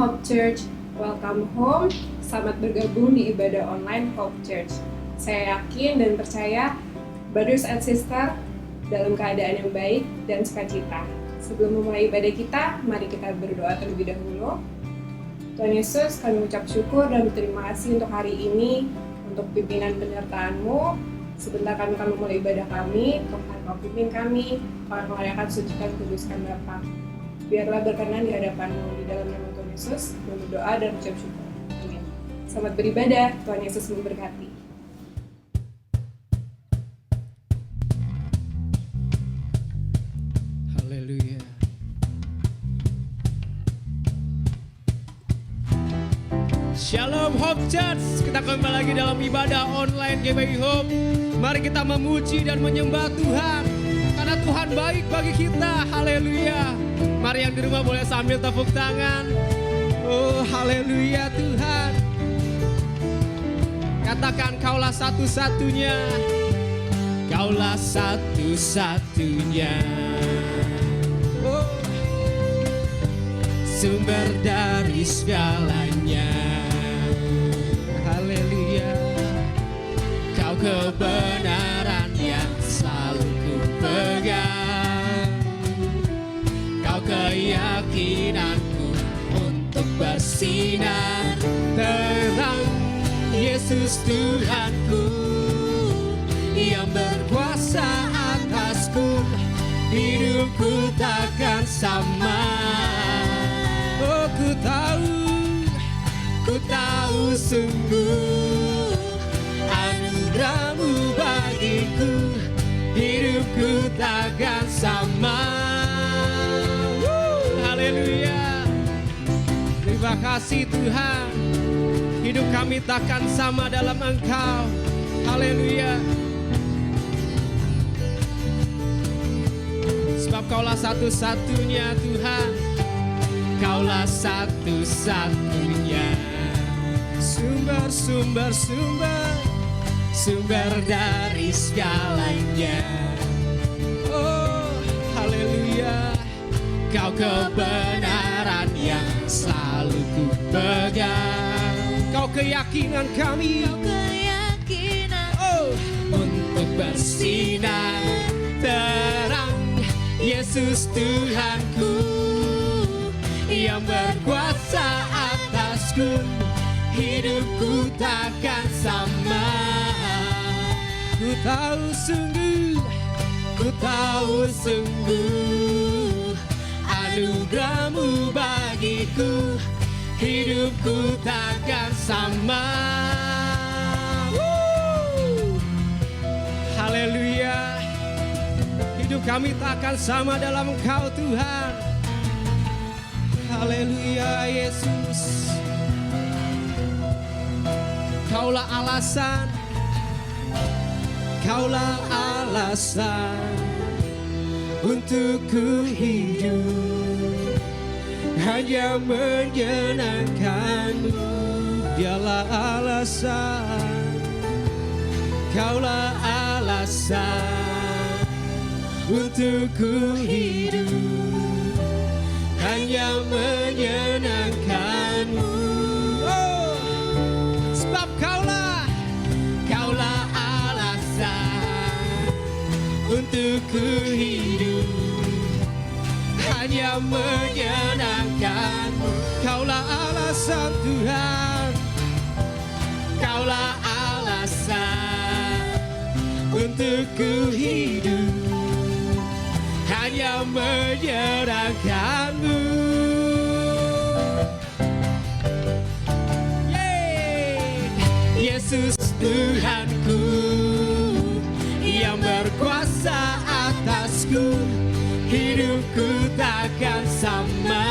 Hope Church, welcome home. Selamat bergabung di ibadah online Hope Church. Saya yakin dan percaya, brothers and sisters, dalam keadaan yang baik dan sukacita. Sebelum memulai ibadah kita, mari kita berdoa terlebih dahulu. Tuhan Yesus, kami ucap syukur dan berterima kasih untuk hari ini, untuk pimpinan penyertaan-Mu. Sebentar kami akan memulai ibadah kami, Tuhan Kau pimpin kami, Kau akan sucikan kuduskan Bapa. Biarlah berkenan di hadapan-Mu, di dalam nama Tuhan Yesus, kami berdoa dan ucap syukur. Amin. Selamat beribadah, Tuhan Yesus memberkati. Haleluya. Shalom Hope Church, kita kembali lagi dalam ibadah online GBI Hope. Mari kita memuji dan menyembah Tuhan, karena Tuhan baik bagi kita. Haleluya. Mari yang di rumah boleh sambil tepuk tangan. Oh haleluya Tuhan. Katakan Kaulah satu-satunya. Kaulah satu-satunya. Oh, sumber dari segalanya. Haleluya. Kau kebenaran yang selalu ku pegang. Kau keyakinanku untuk bersinar terang. Yesus Tuhanku yang berkuasa atasku, hidupku takkan sama. Oh ku tahu sungguh anugerah-Mu bagiku, hidupku takkan sama. Haleluya. Terima kasih Tuhan, hidup kami takkan sama dalam Engkau. Haleluya. Sebab Kaulah satu-satunya Tuhan, Kaulah satu-satunya. Sumber dari segalanya. Oh haleluya. Kau kebenaran yang selalu ku pegang. Kau keyakinan kami. Oh, untuk bersinar terang. Yesus Tuhanku yang berkuasa atasku, hidupku takkan sama. Ku tahu sungguh anugerah-Mu bagiku, hidupku takkan sama. Haleluya. Hidup kami takkan sama dalam Engkau Tuhan. Haleluya Yesus. Kaulah alasan, Kaulah alasan untuk ku hidup, hanya menyenangkan-Mu. Dialah alasan, Kaulah alasan untuk ku hidup, hanya menyenangkan-Mu. Oh, sebab Kaulah alasan untuk ku hidup, hanya menyenangkan-Mu. Kaulah alasan Tuhan, Kaulah alasan untuk ku hidup, hanya menyenangkan-Mu. Yesus Tuhanku yang berkuasa atasku, hidupku takkan sama.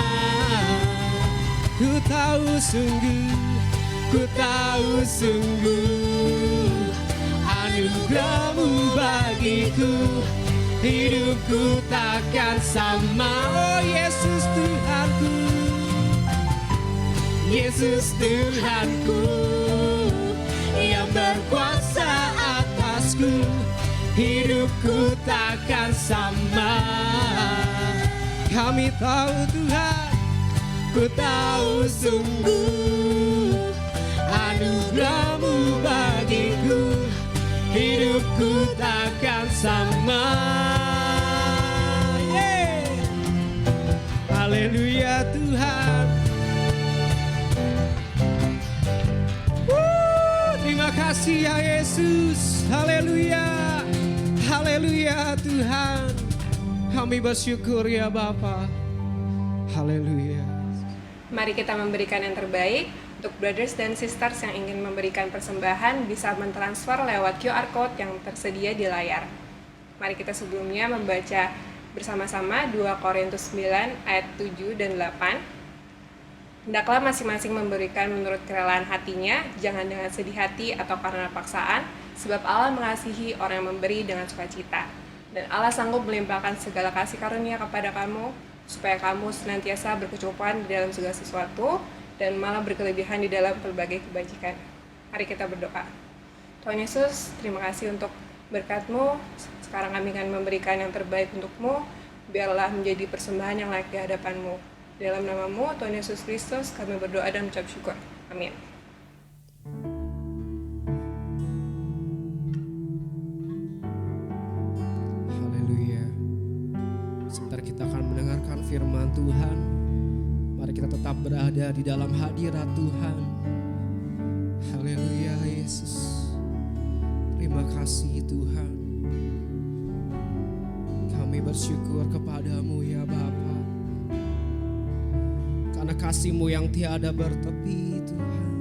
Ku tahu sungguh anugerah-Mu bagiku, hidupku takkan sama. Oh Yesus Tuhanku, Yesus Tuhanku yang berkuasa atasku, hidupku takkan sama. Kami tahu Tuhan, Ku tahu sungguh anugerah-Mu bagiku, hidupku takkan sama. Haleluya Tuhan. Terima kasih ya Yesus. Haleluya. Haleluya Tuhan. Kami bersyukur ya Bapa. Haleluya. Mari kita memberikan yang terbaik. Untuk brothers dan sisters yang ingin memberikan persembahan bisa mentransfer lewat QR Code yang tersedia di layar. Mari kita sebelumnya membaca bersama-sama 2 Korintus 9 ayat 7 dan 8. Hendaklah masing-masing memberikan menurut kerelaan hatinya, jangan dengan sedih hati atau karena paksaan, sebab Allah mengasihi orang yang memberi dengan sukacita. Dan Allah sanggup melimpahkan segala kasih karunia kepada kamu, supaya kamu senantiasa berkecukupan di dalam segala sesuatu dan malah berkelebihan di dalam berbagai kebajikan. Mari kita berdoa. Tuhan Yesus, terima kasih untuk berkat-Mu. Sekarang kami akan memberikan yang terbaik untuk-Mu. Biarlah menjadi persembahan yang layak di hadapan-Mu. Dalam nama-Mu, Tuhan Yesus Kristus, kami berdoa dan mengucap syukur. Amin. Sebentar kita akan mendengarkan firman Tuhan. Mari kita tetap berada di dalam hadirat Tuhan. Haleluya Yesus. Terima kasih Tuhan. Kami bersyukur kepadamu ya Bapa. Karena kasih-Mu yang tiada bertepi Tuhan.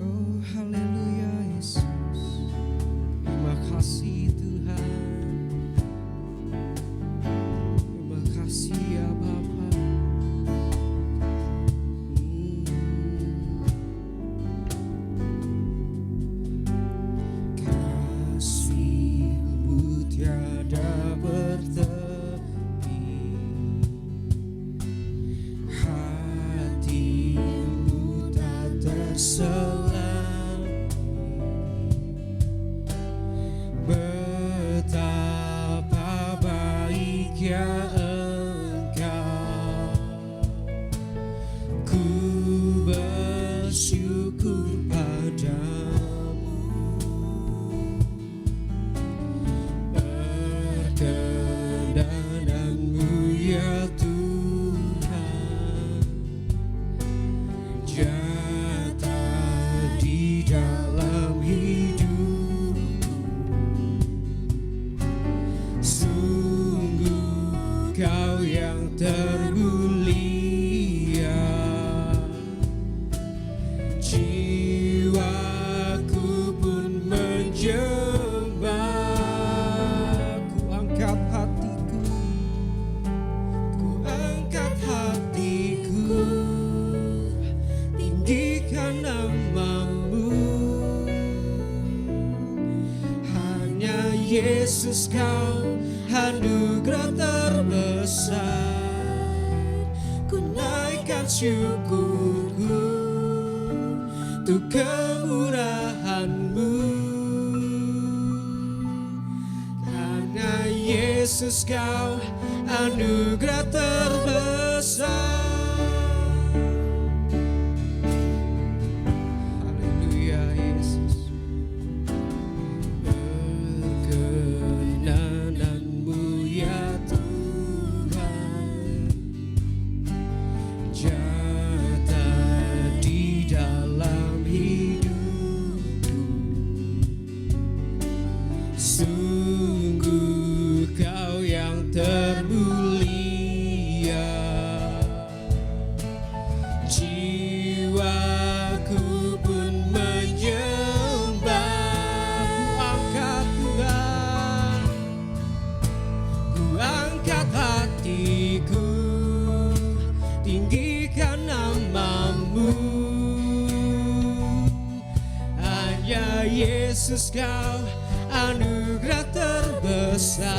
Oh haleluya Yesus. Terima kasih Tuhan. Ya Bapa, kasih-Mu tiada bertepi, hati-Mu tak terselami, betapa baiknya bersyukur padamu, perkenan-Mu ya Tuhan, nyata di dalam hidupku, sungguh Kau yang termulia. Jiwaku pun menyembah. Ku angkat hatiku, tinggikan nama-Mu. Hanya Yesus Kau anugerah terbesar. Ku naikkan syukurku untuk kemurahan-Mu. Karena Yesus Kau anugerah terbesar. Haleluya Yesus. Perkenan-Mu ya Tuhan, nyata di dalam hidupku, sungguh Kau yang termulia. Jiwaku pun menyembah. Ku angkat hatiku, tinggikan nama-Mu. Hanya Yesus Kau anugerah terbesar.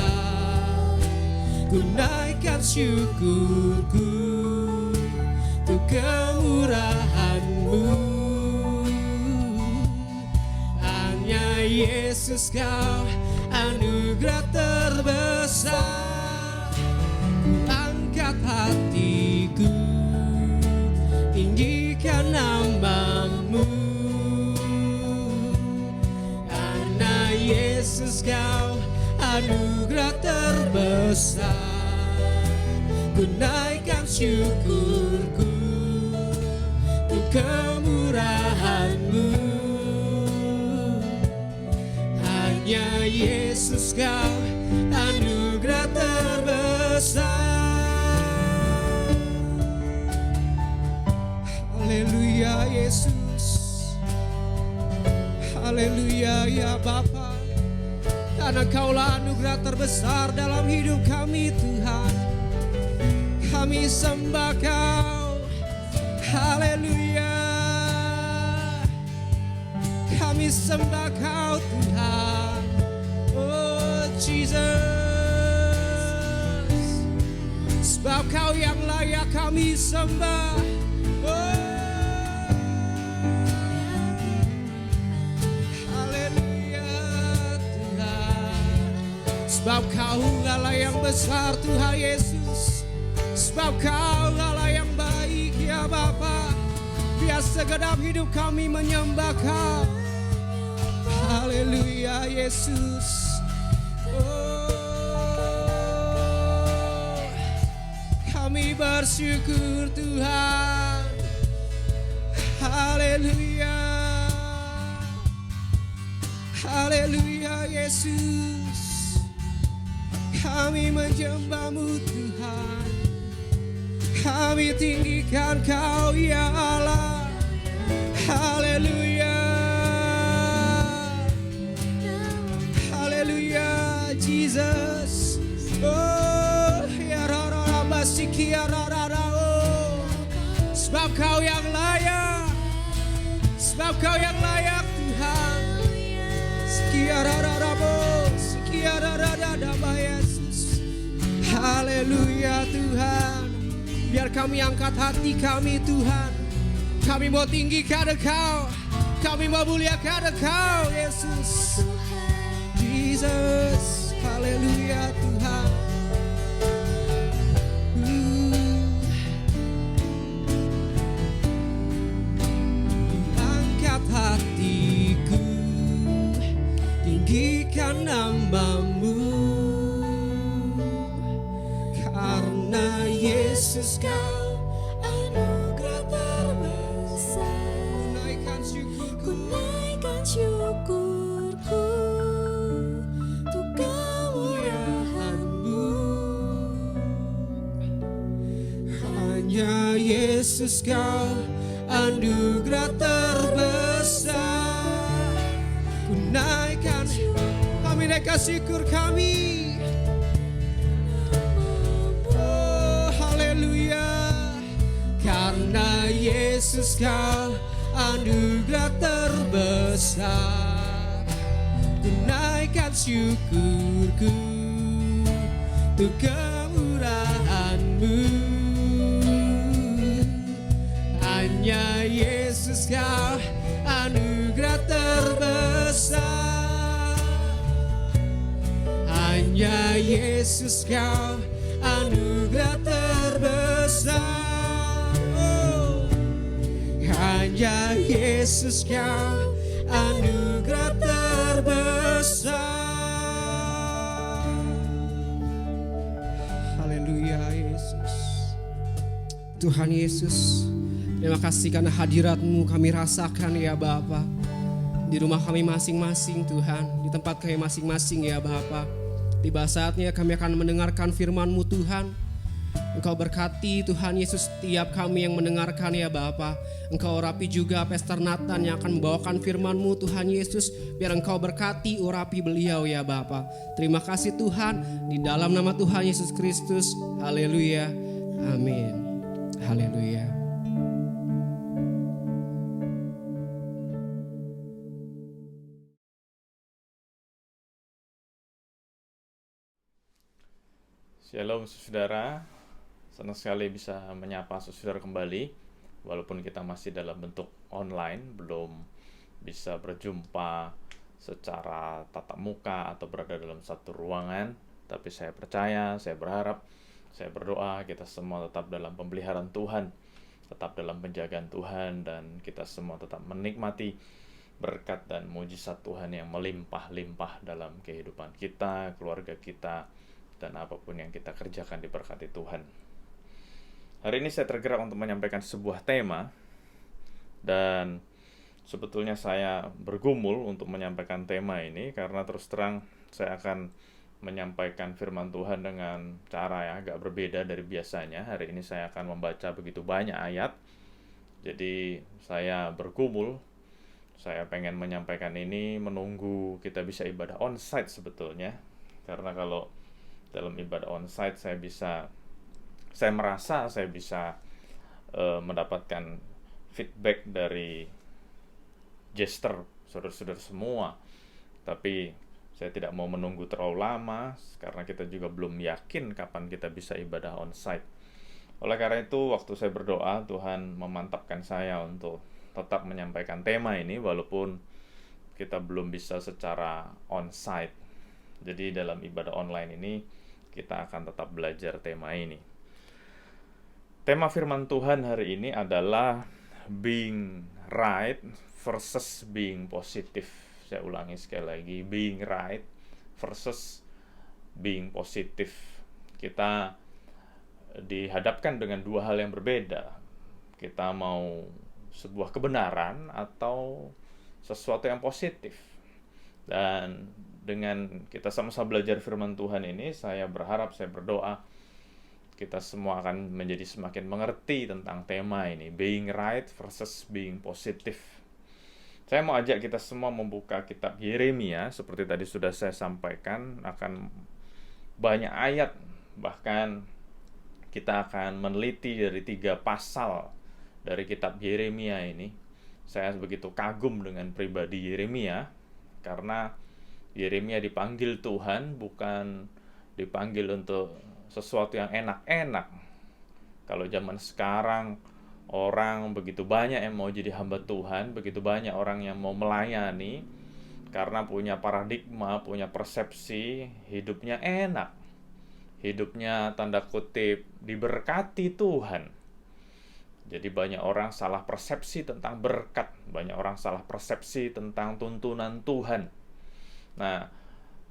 Ku naikkan syukurku untuk kemurahan-Mu. Hanya Yesus Kau anugerah terbesar. Ku angkat hatiku, anugerah terbesar. Ku naikkan syukurku untuk kemurahan-Mu. Hanya Yesus Kau anugerah terbesar. Haleluya Yesus, haleluya ya Bapa. Karena Kaulah anugerah terbesar dalam hidup kami Tuhan. Kami sembah Kau, haleluya. Kami sembah Kau Tuhan, oh Jesus. Sebab Kau yang layak kami sembah, oh haleluya Tuhan. Sebab Kau Allah yang besar Tuhan Yesus. Sebab Kau Allah yang baik ya Bapa. Biar segenap hidup kami menyembah Kau. Haleluya Yesus. Oh, kami bersyukur Tuhan. Haleluya. Haleluya Yesus. Kami menyembah-Mu Tuhan. Kami tinggikan Kau ya Allah. Haleluya. Haleluya Jesus. Oh ya rara basiki ya rara oh. Sebab Kau yang layak. Sebab Kau yang layak Tuhan. Sekia rara bos, sekia rara Yesus. Haleluya Tuhan. Biar kami angkat hati kami Tuhan. Kami mau tinggikan Engkau. Kami mau muliakan Engkau Yesus. Jesus, haleluya Tuhan. Angkat hatiku, tinggikan nama-Mu. Karena Yesus Kau anugerah terbesar. Ku naikkan syukurku untuk kemuliaan-Mu. Hanya Yesus Kau anugerah terbesar. Ku naikkan, kami naikkan syukur kami. Karena Yesus Kau anugerah terbesar. Ku naikkan syukurku untuk kemurahan-Mu. Hanya Yesus Kau anugerah terbesar. Hanya Yesus Kau anugerah terbesar. Hanya Yesus Kau anugerah terbesar. Haleluya Yesus. Tuhan Yesus, terima kasih karena hadirat-Mu kami rasakan ya Bapa. Di rumah kami masing-masing Tuhan, di tempat kami masing-masing ya Bapa. Tiba saatnya kami akan mendengarkan firman-Mu Tuhan. Engkau berkati Tuhan Yesus setiap kami yang mendengarkan ya Bapa. Engkau urapi juga Pastor Nathan yang akan membawakan firman-Mu Tuhan Yesus. Biar Engkau berkati urapi beliau ya Bapa. Terima kasih Tuhan, di dalam nama Tuhan Yesus Kristus. Haleluya. Amin. Haleluya. Shalom saudara, senang sekali bisa menyapa saudara kembali. Walaupun kita masih dalam bentuk online, belum bisa berjumpa secara tatap muka atau berada dalam satu ruangan, tapi saya percaya, saya berharap, saya berdoa kita semua tetap dalam pemeliharaan Tuhan, tetap dalam penjagaan Tuhan, dan kita semua tetap menikmati berkat dan mujizat Tuhan yang melimpah-limpah dalam kehidupan kita, keluarga kita, dan apapun yang kita kerjakan diberkati Tuhan. Hari ini saya tergerak untuk menyampaikan sebuah tema, dan sebetulnya saya bergumul untuk menyampaikan tema ini karena terus terang saya akan menyampaikan firman Tuhan dengan cara yang agak berbeda dari biasanya. Hari ini saya akan membaca begitu banyak ayat, jadi saya bergumul. Saya pengen menyampaikan ini menunggu kita bisa ibadah onsite sebetulnya, karena kalau dalam ibadah onsite saya merasa saya bisa mendapatkan feedback dari gesture saudara-saudara semua. Tapi saya tidak mau menunggu terlalu lama karena kita juga belum yakin kapan kita bisa ibadah onsite. Oleh karena itu, waktu saya berdoa, Tuhan memantapkan saya untuk tetap menyampaikan tema ini walaupun kita belum bisa secara onsite. Jadi dalam ibadah online ini kita akan tetap belajar tema ini. Tema firman Tuhan hari ini adalah being right versus being positive. Saya ulangi sekali lagi, being right versus being positive. Kita dihadapkan dengan dua hal yang berbeda. Kita mau sebuah kebenaran atau sesuatu yang positif. Dan dengan kita sama-sama belajar firman Tuhan ini, saya berharap, saya berdoa kita semua akan menjadi semakin mengerti tentang tema ini, being right versus being positive. Saya mau ajak kita semua membuka kitab Yeremia, seperti tadi sudah saya sampaikan, akan banyak ayat, bahkan kita akan meneliti dari 3 pasal dari kitab Yeremia ini. Saya begitu kagum dengan pribadi Yeremia, karena Yeremia dipanggil Tuhan, bukan dipanggil untuk sesuatu yang enak-enak. Kalau zaman sekarang orang begitu banyak yang mau jadi hamba Tuhan, begitu banyak orang yang mau melayani karena punya paradigma, punya persepsi hidupnya enak, hidupnya tanda kutip diberkati Tuhan. Jadi banyak orang salah persepsi tentang berkat, banyak orang salah persepsi tentang tuntunan Tuhan. Nah,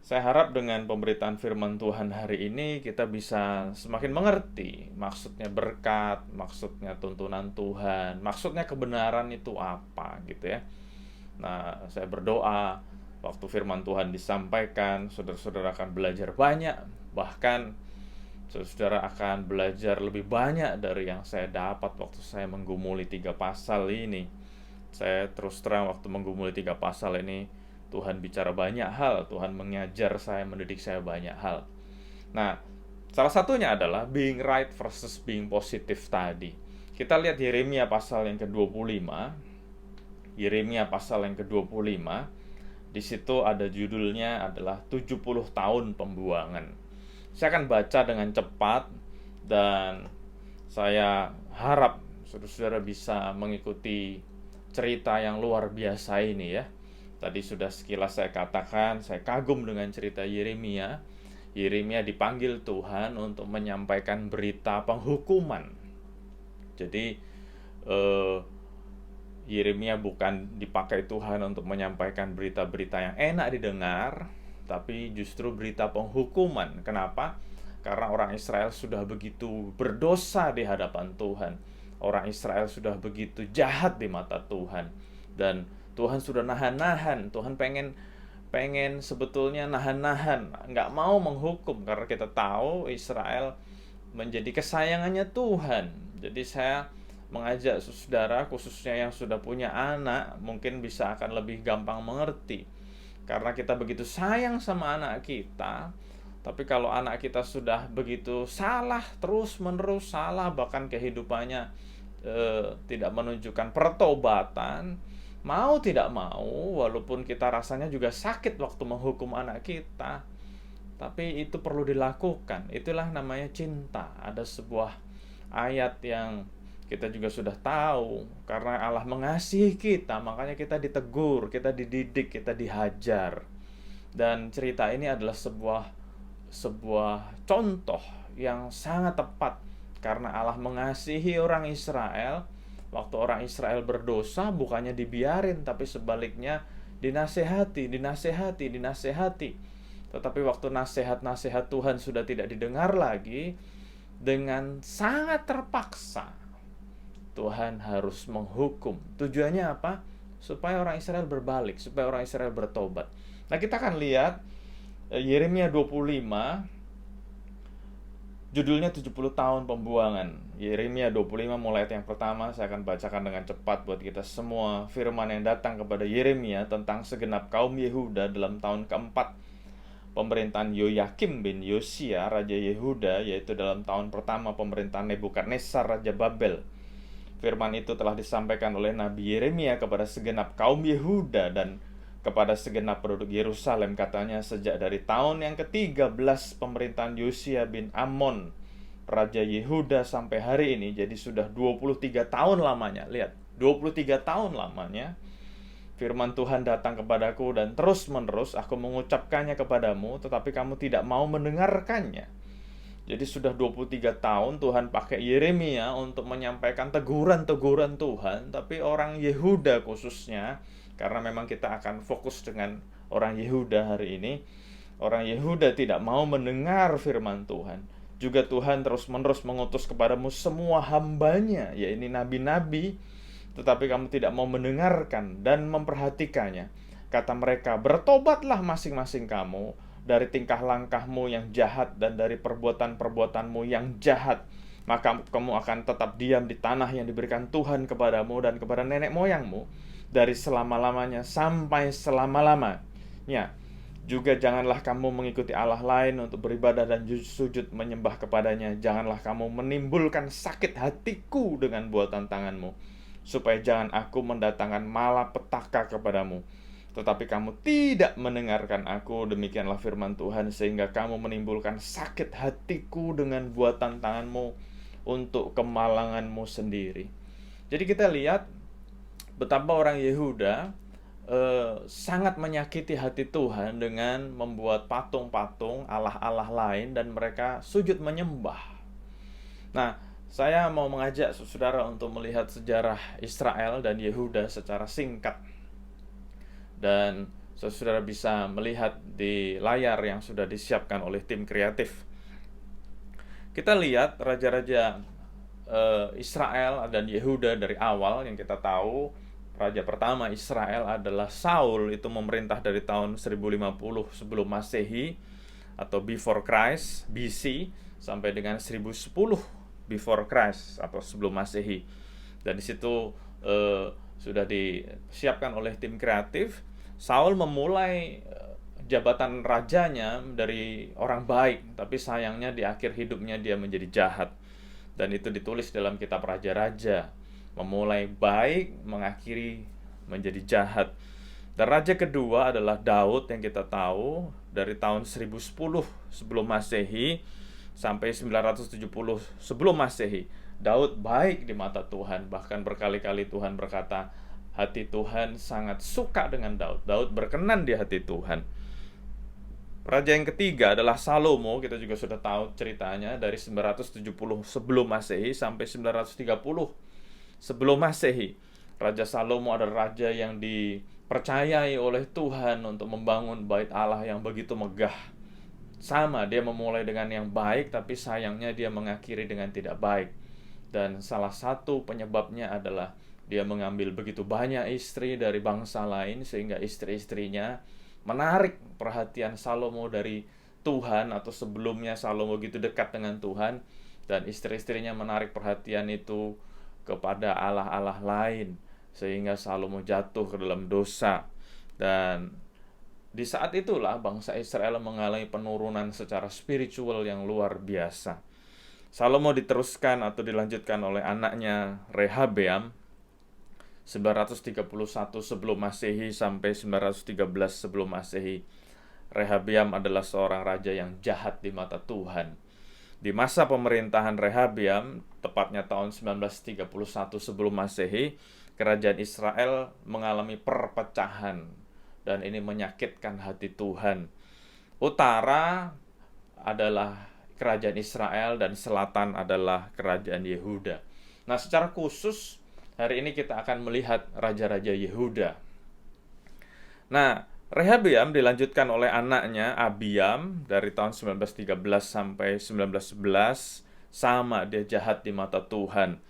saya harap dengan pemberitaan firman Tuhan hari ini kita bisa semakin mengerti maksudnya berkat, maksudnya tuntunan Tuhan, maksudnya kebenaran itu apa gitu ya. Nah, saya berdoa waktu firman Tuhan disampaikan, saudara-saudara akan belajar banyak, bahkan saudara akan belajar lebih banyak dari yang saya dapat waktu saya menggumuli 3 pasal ini. Saya terus terang waktu menggumuli 3 pasal ini, Tuhan bicara banyak hal, Tuhan mengajar saya, mendidik saya banyak hal. Nah, salah satunya adalah being right versus being positive tadi. Kita lihat Yeremia pasal yang ke-25. Yeremia pasal yang ke-25. Di situ ada judulnya adalah 70 tahun pembuangan. Saya akan baca dengan cepat dan saya harap saudara-saudara bisa mengikuti cerita yang luar biasa ini ya. Tadi sudah sekilas saya katakan, saya kagum dengan cerita Yeremia. Yeremia dipanggil Tuhan untuk menyampaikan berita penghukuman. Jadi Yeremia bukan dipakai Tuhan untuk menyampaikan berita-berita yang enak didengar, tapi justru berita penghukuman. Kenapa? Karena orang Israel sudah begitu berdosa di hadapan Tuhan. Orang Israel sudah begitu jahat di mata Tuhan. Dan Tuhan sudah nahan-nahan. Tuhan pengen sebetulnya nahan-nahan, nggak mau menghukum, karena kita tahu Israel menjadi kesayangannya Tuhan. Jadi saya mengajak saudara, khususnya yang sudah punya anak, mungkin bisa akan lebih gampang mengerti. Karena kita begitu sayang sama anak kita, tapi kalau anak kita sudah begitu salah, terus-menerus salah, bahkan kehidupannya tidak menunjukkan pertobatan, mau tidak mau, walaupun kita rasanya juga sakit waktu menghukum anak kita, tapi itu perlu dilakukan. Itulah namanya cinta. Ada sebuah ayat yang kita juga sudah tahu, karena Allah mengasihi kita, makanya kita ditegur, kita dididik, kita dihajar. Dan cerita ini adalah sebuah contoh yang sangat tepat, karena Allah mengasihi orang Israel, Waktu orang Israel berdosa bukannya dibiarin, tapi sebaliknya dinasehati. Tetapi waktu nasihat-nasihat Tuhan sudah tidak didengar lagi, dengan sangat terpaksa Tuhan harus menghukum. Tujuannya apa? Supaya orang Israel berbalik, supaya orang Israel bertobat. Nah, kita akan lihat Yeremia 25, judulnya 70 tahun pembuangan. Yeremia 25 mulai ayat yang pertama, saya akan bacakan dengan cepat buat kita semua. Firman yang datang kepada Yeremia tentang segenap kaum Yehuda dalam tahun keempat pemerintahan Yoyakim bin Yosia, Raja Yehuda, yaitu dalam tahun pertama pemerintahan Nebukadnezar, Raja Babel. Firman itu telah disampaikan oleh Nabi Yeremia kepada segenap kaum Yehuda dan kepada segenap penduduk Yerusalem. Katanya, sejak dari tahun yang ke-13 pemerintahan Yosia bin Amon, Raja Yehuda, sampai hari ini, jadi sudah 23 tahun lamanya. Lihat, 23 tahun lamanya firman Tuhan datang kepadaku, dan terus-menerus aku mengucapkannya kepadamu, tetapi kamu tidak mau mendengarkannya. Jadi sudah 23 tahun Tuhan pakai Yeremia untuk menyampaikan teguran-teguran Tuhan, tapi orang Yehuda khususnya, karena memang kita akan fokus dengan orang Yehuda hari ini, orang Yehuda tidak mau mendengar firman Tuhan. Juga Tuhan terus-menerus mengutus kepadamu semua hambanya, yaitu nabi-nabi, tetapi kamu tidak mau mendengarkan dan memperhatikannya. Kata mereka, bertobatlah masing-masing kamu dari tingkah langkahmu yang jahat dan dari perbuatan-perbuatanmu yang jahat, maka kamu akan tetap diam di tanah yang diberikan Tuhan kepadamu dan kepada nenek moyangmu dari selama-lamanya sampai selama-lamanya. Juga janganlah kamu mengikuti Allah lain untuk beribadah dan sujud menyembah kepadanya. Janganlah kamu menimbulkan sakit hatiku dengan buatan tanganmu, supaya jangan aku mendatangkan malapetaka kepadamu. Tetapi kamu tidak mendengarkan aku, demikianlah firman Tuhan, sehingga kamu menimbulkan sakit hatiku dengan buatan tanganmu untuk kemalanganmu sendiri. Jadi kita lihat betapa orang Yehuda sangat menyakiti hati Tuhan dengan membuat patung-patung Allah-Allah lain dan mereka sujud menyembah. Nah, saya mau mengajak saudara untuk melihat sejarah Israel dan Yehuda secara singkat. Dan saudara bisa melihat di layar yang sudah disiapkan oleh tim kreatif. Kita lihat raja-raja Israel dan Yehuda dari awal. Yang kita tahu, raja pertama Israel adalah Saul, itu memerintah dari tahun 1050 sebelum Masehi atau before Christ, BC, sampai dengan 1010 before Christ atau sebelum Masehi. Dan di situ sudah disiapkan oleh tim kreatif. Saul memulai jabatan rajanya dari orang baik, tapi sayangnya di akhir hidupnya dia menjadi jahat. Dan itu ditulis dalam kitab Raja-Raja. Memulai baik, mengakhiri menjadi jahat. Dan raja kedua adalah Daud yang kita tahu dari tahun 1010 sebelum Masehi sampai 970 sebelum Masehi. Daud baik di mata Tuhan, bahkan berkali-kali Tuhan berkata, hati Tuhan sangat suka dengan Daud. Daud berkenan di hati Tuhan. Raja yang ketiga adalah Salomo, kita juga sudah tahu ceritanya, dari 970 sebelum Masehi sampai 930 sebelum Masehi. Raja Salomo adalah raja yang dipercayai oleh Tuhan untuk membangun bait Allah yang begitu megah. Sama, dia memulai dengan yang baik, tapi sayangnya dia mengakhiri dengan tidak baik. Dan salah satu penyebabnya adalah dia mengambil begitu banyak istri dari bangsa lain, sehingga istri-istrinya menarik perhatian Salomo dari Tuhan, atau sebelumnya Salomo begitu dekat dengan Tuhan, dan istri-istrinya menarik perhatian itu kepada Allah-Allah lain, sehingga Salomo jatuh ke dalam dosa. Dan di saat itulah bangsa Israel mengalami penurunan secara spiritual yang luar biasa. Salomo diteruskan atau dilanjutkan oleh anaknya Rehabeam 931 sebelum Masehi sampai 913 sebelum Masehi. Rehabeam adalah seorang raja yang jahat di mata Tuhan. Di masa pemerintahan Rehabeam, tepatnya tahun 1931 sebelum Masehi, kerajaan Israel mengalami perpecahan, dan ini menyakitkan hati Tuhan. Utara adalah kerajaan Israel dan selatan adalah kerajaan Yehuda. Nah, secara khusus Hari ini kita akan melihat raja-raja Yehuda. Nah, Rehabeam dilanjutkan oleh anaknya Abiam dari tahun 1913 sampai 1911. Sama, dia jahat di mata Tuhan.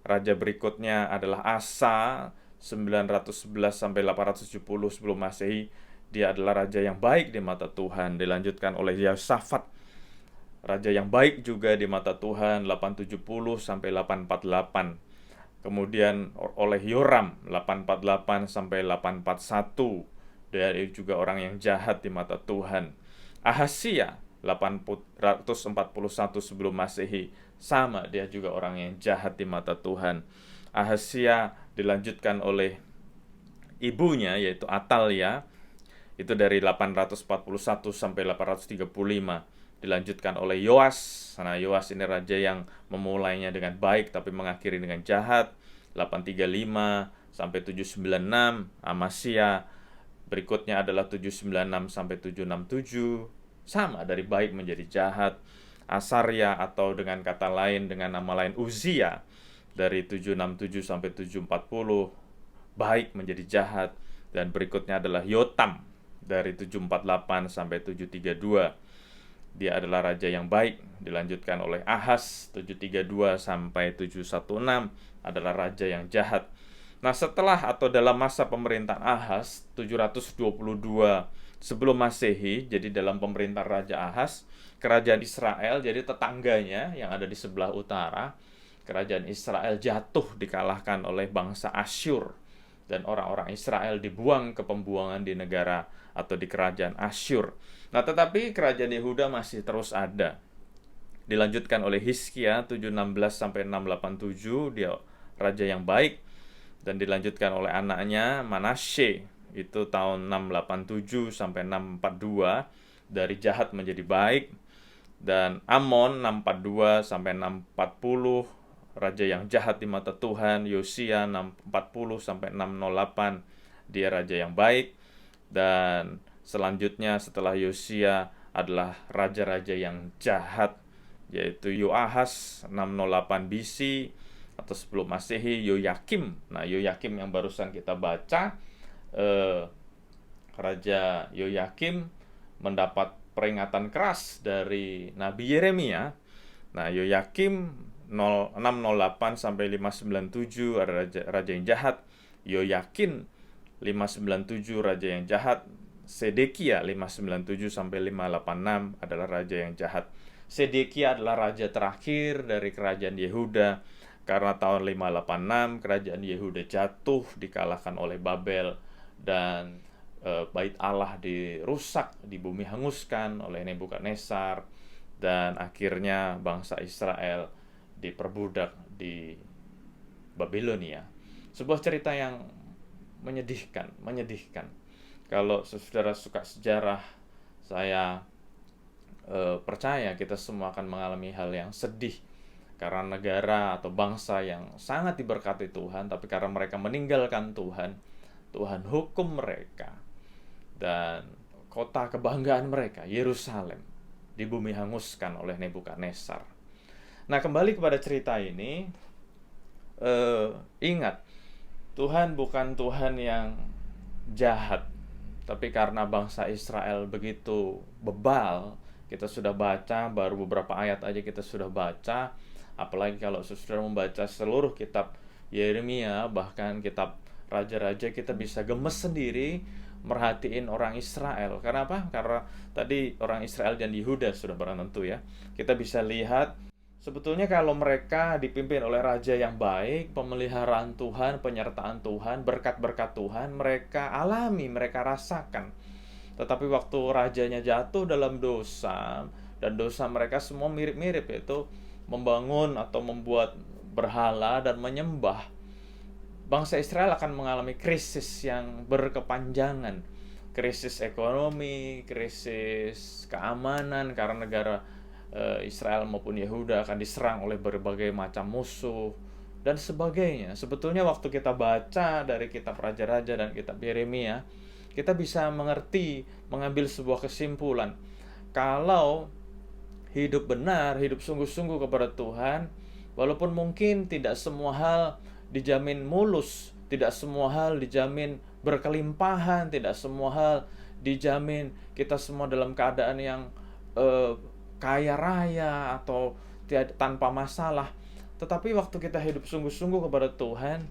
Raja berikutnya adalah Asa 911 sampai 870 sebelum Masehi. Dia adalah raja yang baik di mata Tuhan. Dilanjutkan oleh Yehosafat, raja yang baik juga di mata Tuhan, 870 sampai 848. Kemudian oleh Yoram 848 sampai 841. Dia juga orang yang jahat di mata Tuhan. Ahasia 841 sebelum Masehi, sama, dia juga orang yang jahat di mata Tuhan. Ahasia dilanjutkan oleh ibunya yaitu Atalia, itu dari 841 sampai 835. Dilanjutkan oleh Yoas. Nah, Yoas ini raja yang memulainya dengan baik tapi mengakhiri dengan jahat, 835 sampai 796. Amasya berikutnya adalah 796 sampai 767. Sama, dari baik menjadi jahat. Asarya, atau dengan kata lain, dengan nama lain Uzia, dari 767 sampai 740, baik menjadi jahat. Dan berikutnya adalah Yotam, dari 748 sampai 732. Dia adalah raja yang baik. Dilanjutkan oleh Ahaz 732 sampai 716, adalah raja yang jahat. Nah, setelah atau dalam masa pemerintahan Ahaz 722 sebelum Masehi, jadi dalam pemerintahan Raja Ahaz, kerajaan Israel, jadi tetangganya yang ada di sebelah utara, kerajaan Israel jatuh dikalahkan oleh bangsa Asyur, dan orang-orang Israel dibuang ke pembuangan di negara atau di kerajaan Asyur. Nah, tetapi kerajaan Yehuda masih terus ada. Dilanjutkan oleh Hizkia 716 sampai 687, dia raja yang baik. Dan dilanjutkan oleh anaknya Manasye, itu tahun 687 sampai 642, dari jahat menjadi baik. Dan Amon 642 sampai 640, raja yang jahat di mata Tuhan. Yosia 640 sampai 608, dia raja yang baik. Dan selanjutnya setelah Yosia adalah raja-raja yang jahat, yaitu Yoahaz 608 BC atau sebelum Masehi, Yoyakim. Nah, Yoyakim yang barusan kita baca, Raja Yoyakim mendapat peringatan keras dari Nabi Yeremia. Nah, Yoyakim 608 sampai 597 ada raja yang jahat. Yoyakin 597 raja yang jahat. Sedekia 597 sampai 586 adalah raja yang jahat. Sedekia adalah raja terakhir dari kerajaan Yehuda. Karena tahun 586 kerajaan Yehuda jatuh, dikalahkan oleh Babel, dan bait Allah dirusak, di bumi hanguskan oleh Nebukadnezar, dan akhirnya bangsa Israel diperbudak di Babilonia. Sebuah cerita yang menyedihkan. Kalau saudara suka sejarah, saya percaya kita semua akan mengalami hal yang sedih. Karena negara atau bangsa yang sangat diberkati Tuhan, tapi karena mereka meninggalkan Tuhan, Tuhan hukum mereka. Dan kota kebanggaan mereka, Yerusalem, di bumi hanguskan oleh Nebukadnezar. Nah, kembali kepada cerita ini, ingat, Tuhan bukan Tuhan yang jahat. Tapi karena bangsa Israel begitu bebal, kita sudah baca, baru beberapa ayat aja kita sudah baca. Apalagi kalau saudara membaca seluruh kitab Yeremia, bahkan kitab raja-raja, kita bisa gemes sendiri merhatiin orang Israel. Karena apa? Karena tadi orang Israel dan Yehuda sudah barang tentu ya. Kita bisa lihat sebetulnya kalau mereka dipimpin oleh raja yang baik, pemeliharaan Tuhan, penyertaan Tuhan, berkat-berkat Tuhan mereka alami, mereka rasakan. Tetapi waktu rajanya jatuh dalam dosa, dan dosa mereka semua mirip-mirip, yaitu membangun atau membuat berhala dan menyembah, bangsa Israel akan mengalami krisis yang berkepanjangan. Krisis ekonomi, krisis keamanan, karena negara Israel maupun Yehuda akan diserang oleh berbagai macam musuh dan sebagainya. Sebetulnya waktu kita baca dari kitab Raja-Raja dan kitab Yeremia, kita bisa mengerti, mengambil sebuah kesimpulan. Kalau hidup benar, hidup sungguh-sungguh kepada Tuhan, walaupun mungkin tidak semua hal dijamin mulus, tidak semua hal dijamin berkelimpahan, tidak semua hal dijamin kita semua dalam keadaan yang kaya raya atau tanpa masalah. Tetapi waktu kita hidup sungguh-sungguh kepada Tuhan,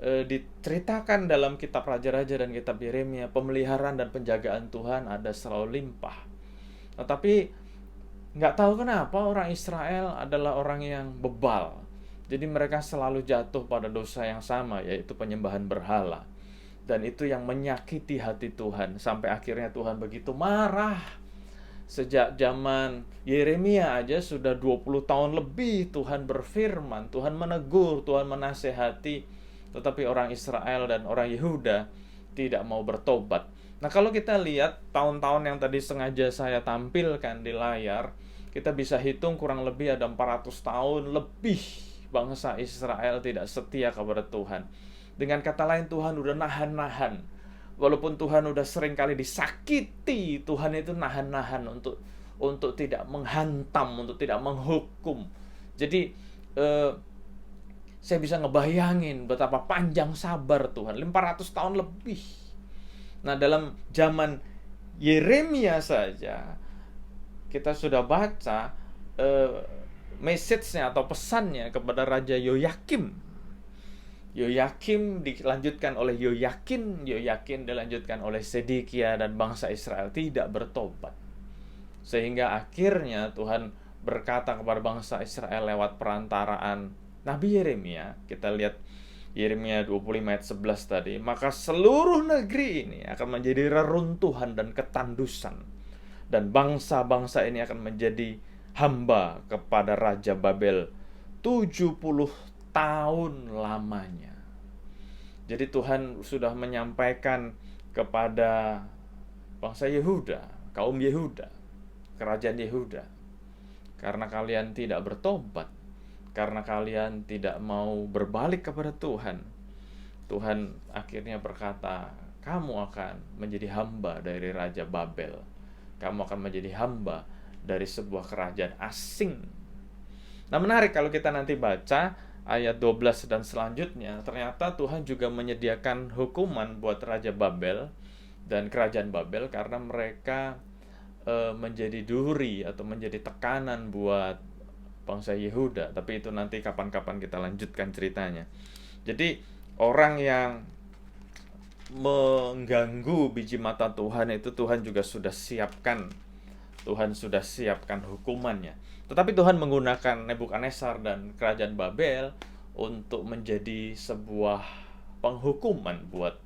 diceritakan dalam kitab Raja-Raja dan kitab Yeremia, pemeliharaan dan penjagaan Tuhan ada selalu limpah. Tetapi nggak tahu kenapa orang Israel adalah orang yang bebal. Jadi mereka selalu jatuh pada dosa yang sama, yaitu penyembahan berhala. Dan itu yang menyakiti hati Tuhan, sampai akhirnya Tuhan begitu marah. Sejak zaman Yeremia aja sudah 20 tahun lebih Tuhan berfirman, Tuhan menegur, Tuhan menasehati, tetapi orang Israel dan orang Yehuda tidak mau bertobat. Nah, kalau kita lihat tahun-tahun yang tadi sengaja saya tampilkan di layar, kita bisa hitung kurang lebih ada 400 tahun lebih bangsa Israel tidak setia kepada Tuhan. Dengan kata lain, Tuhan udah nahan-nahan. Walaupun Tuhan udah sering kali disakiti, Tuhan itu nahan-nahan untuk tidak menghantam, untuk tidak menghukum. Jadi saya bisa ngebayangin betapa panjang sabar Tuhan, 500 tahun lebih. Nah, dalam zaman Yeremia saja kita sudah baca message-nya atau pesannya kepada Raja Yoyakim. Yoyakim dilanjutkan oleh Yoyakin, Yoyakin dilanjutkan oleh Sedekia, dan bangsa Israel tidak bertobat. Sehingga akhirnya Tuhan berkata kepada bangsa Israel lewat perantaraan Nabi Yeremia. Kita lihat Yeremia 25 ayat 11 tadi, maka seluruh negeri ini akan menjadi reruntuhan dan ketandusan, dan bangsa-bangsa ini akan menjadi hamba kepada Raja Babel 70 tahun lamanya. Jadi Tuhan sudah menyampaikan kepada bangsa Yehuda, kaum Yehuda, kerajaan Yehuda, karena kalian tidak bertobat, karena kalian tidak mau berbalik kepada Tuhan, Tuhan akhirnya berkata, kamu akan menjadi hamba dari Raja Babel, kamu akan menjadi hamba dari sebuah kerajaan asing. Nah, menarik kalau kita nanti baca ayat 12 dan selanjutnya, ternyata Tuhan juga menyediakan hukuman buat Raja Babel dan kerajaan Babel karena mereka menjadi duri atau menjadi tekanan buat bangsa Yehuda. Tapi itu nanti kapan-kapan kita lanjutkan ceritanya. Jadi orang yang mengganggu biji mata Tuhan itu Tuhan juga sudah siapkan. Tuhan sudah siapkan hukumannya. Tetapi Tuhan menggunakan Nebukadnezar dan kerajaan Babel untuk menjadi sebuah penghukuman buat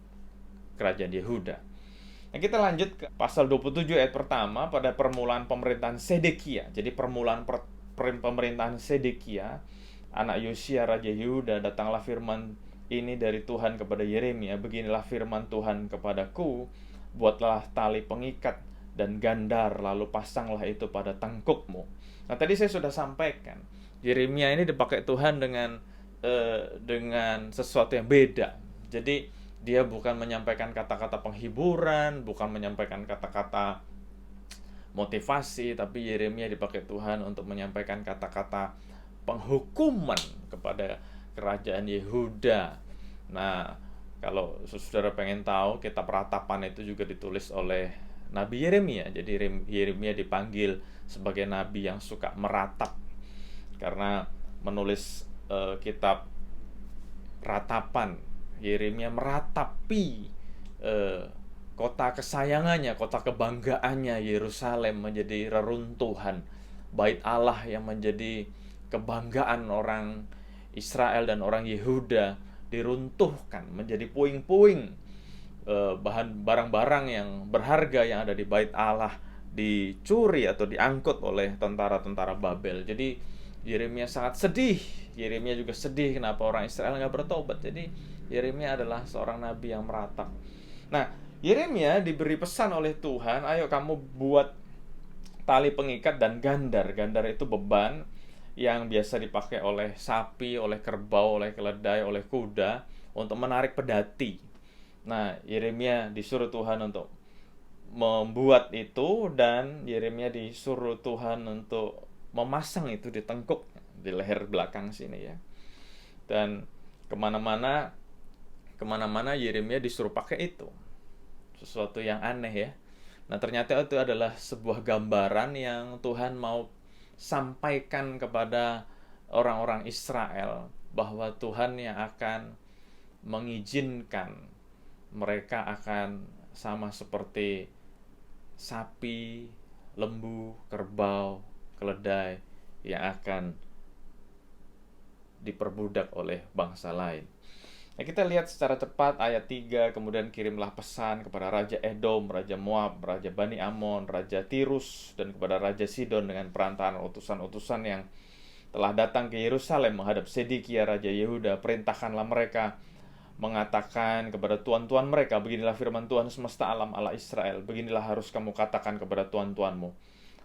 kerajaan Yehuda. Nah, kita lanjut ke pasal 27 ayat pertama pada permulaan pemerintahan Sedekia. Jadi permulaan pemerintahan Sedekia, anak Yosia Raja Yehuda, datanglah firman ini dari Tuhan kepada Yeremia. Beginilah firman Tuhan kepadaku, buatlah tali pengikat dan gandar, lalu pasanglah itu pada tangkukmu. Nah, tadi saya sudah sampaikan, Yeremia ini dipakai Tuhan dengan sesuatu yang beda. Jadi dia bukan menyampaikan kata-kata penghiburan, bukan menyampaikan kata-kata motivasi, tapi Yeremia dipakai Tuhan untuk menyampaikan kata-kata penghukuman kepada kerajaan Yehuda. Nah, kalau saudara pengen tahu, kitab Ratapan itu juga ditulis oleh Nabi Yeremia. Jadi Yeremia dipanggil sebagai nabi yang suka meratap karena menulis kitab Ratapan. Yeremia meratapi kota kesayangannya, kota kebanggaannya, Yerusalem menjadi reruntuhan, bait Allah yang menjadi kebanggaan orang Israel dan orang Yehuda diruntuhkan menjadi puing-puing. Barang-barang yang berharga yang ada di bait Allah dicuri atau diangkut oleh tentara-tentara Babel. Jadi Yeremia sangat sedih. Yeremia juga sedih kenapa orang Israel nggak bertobat. Jadi Yeremia adalah seorang nabi yang meratap. Nah, Yeremia diberi pesan oleh Tuhan, ayo kamu buat tali pengikat dan gandar. Gandar itu beban yang biasa dipakai oleh sapi, oleh kerbau, oleh keledai, oleh kuda untuk menarik pedati. Nah, Yeremia disuruh Tuhan untuk membuat itu, dan Yeremia disuruh Tuhan untuk memasang itu di tengkuk, di leher belakang sini ya. Dan Kemana-mana Yeremia disuruh pakai itu. Sesuatu yang aneh ya. Nah, ternyata itu adalah sebuah gambaran yang Tuhan mau sampaikan kepada orang-orang Israel, bahwa Tuhan yang akan mengizinkan mereka akan sama seperti sapi, lembu, kerbau, keledai yang akan diperbudak oleh bangsa lain. Nah, kita lihat secara cepat ayat 3, kemudian kirimlah pesan kepada Raja Edom, Raja Moab, Raja Bani Amon, Raja Tirus, dan kepada Raja Sidon dengan perantaraan utusan-utusan yang telah datang ke Yerusalem menghadap Sedekia Raja Yehuda. Perintahkanlah mereka, mengatakan kepada tuan-tuan mereka, beginilah firman Tuhan semesta alam Allah Israel, beginilah harus kamu katakan kepada tuan-tuanmu,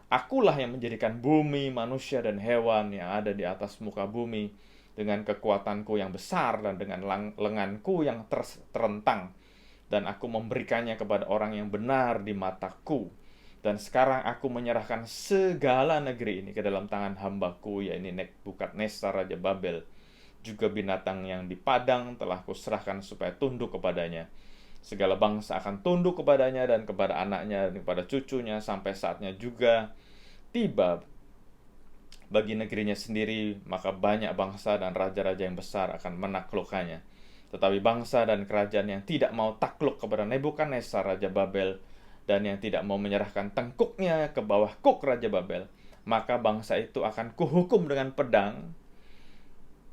akulah yang menjadikan bumi, manusia, dan hewan yang ada di atas muka bumi, dengan kekuatanku yang besar dan dengan lenganku yang terentang, dan aku memberikannya kepada orang yang benar di mataku. Dan sekarang aku menyerahkan segala negeri ini ke dalam tangan hambaku, yaitu Nebukadnezar Raja Babel. Juga binatang yang di padang telah kuserahkan supaya tunduk kepadanya. Segala bangsa akan tunduk kepadanya dan kepada anaknya dan kepada cucunya, sampai saatnya juga tiba bagi negerinya sendiri, maka banyak bangsa dan raja-raja yang besar akan menaklukkannya. Tetapi bangsa dan kerajaan yang tidak mau takluk kepada Nebukadnezar Raja Babel, dan yang tidak mau menyerahkan tengkuknya ke bawah kuk Raja Babel, maka bangsa itu akan kuhukum dengan pedang,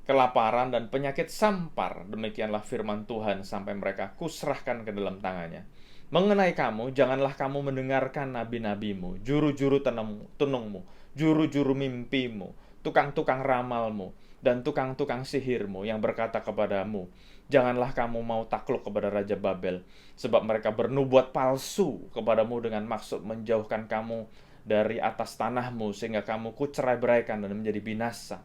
kelaparan, dan penyakit sampar. Demikianlah firman Tuhan, sampai mereka kuserahkan ke dalam tangannya. Mengenai kamu, janganlah kamu mendengarkan nabi-nabimu, juru-juru tenungmu, juru-juru mimpimu, tukang-tukang ramalmu, dan tukang-tukang sihirmu yang berkata kepadamu, janganlah kamu mau takluk kepada Raja Babel, sebab mereka bernubuat palsu kepadamu dengan maksud menjauhkan kamu dari atas tanahmu, sehingga kamu kucerai-beraikan dan menjadi binasa.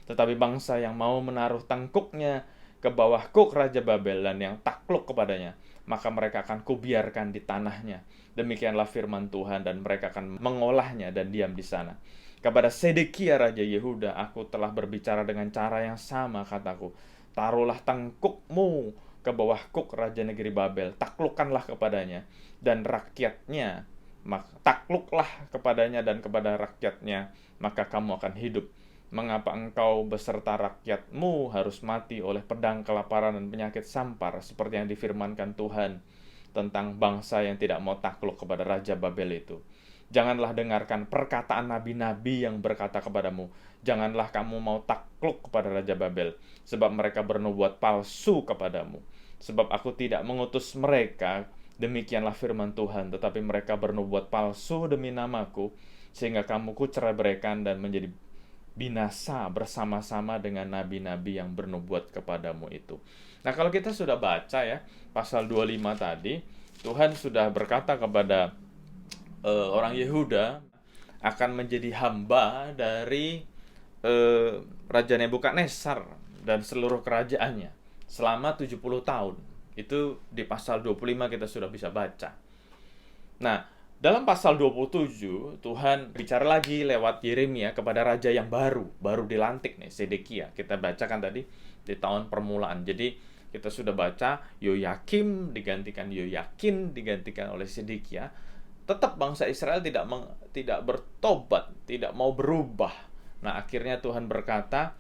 Tetapi bangsa yang mau menaruh tengkuknya ke bawah kuk Raja Babel dan yang takluk kepadanya, maka mereka akan kubiarkan di tanahnya. Demikianlah firman Tuhan, dan mereka akan mengolahnya dan diam di sana. Kepada Sedekia Raja Yehuda, aku telah berbicara dengan cara yang sama, kataku. Taruhlah tengkukmu ke bawah kuk Raja negeri Babel, taklukkanlah kepadanya dan rakyatnya, takluklah kepadanya dan kepada rakyatnya, maka kamu akan hidup. Mengapa engkau beserta rakyatmu harus mati oleh pedang, kelaparan, dan penyakit sampar, seperti yang difirmankan Tuhan tentang bangsa yang tidak mau takluk kepada Raja Babel itu? Janganlah dengarkan perkataan nabi-nabi yang berkata kepadamu, janganlah kamu mau takluk kepada Raja Babel, sebab mereka bernubuat palsu kepadamu. Sebab aku tidak mengutus mereka, demikianlah firman Tuhan, tetapi mereka bernubuat palsu demi namaku, sehingga kamu kucerai-beraikan dan menjadi binasa bersama-sama dengan nabi-nabi yang bernubuat kepadamu itu. Nah, kalau kita sudah baca ya, pasal 25 tadi, Tuhan sudah berkata kepada orang Yehuda akan menjadi hamba dari Raja Nebukadnezar dan seluruh kerajaannya selama 70 tahun. Itu di pasal 25 kita sudah bisa baca. Nah, dalam pasal 27, Tuhan bicara lagi lewat Yeremia kepada raja yang baru dilantik nih, Sedekia. Kita bacakan tadi di tahun permulaan. Jadi kita sudah baca Yoyakim digantikan Yoyakin, digantikan oleh Sedekia. Tetap bangsa Israel tidak bertobat, tidak mau berubah. Nah, akhirnya Tuhan berkata,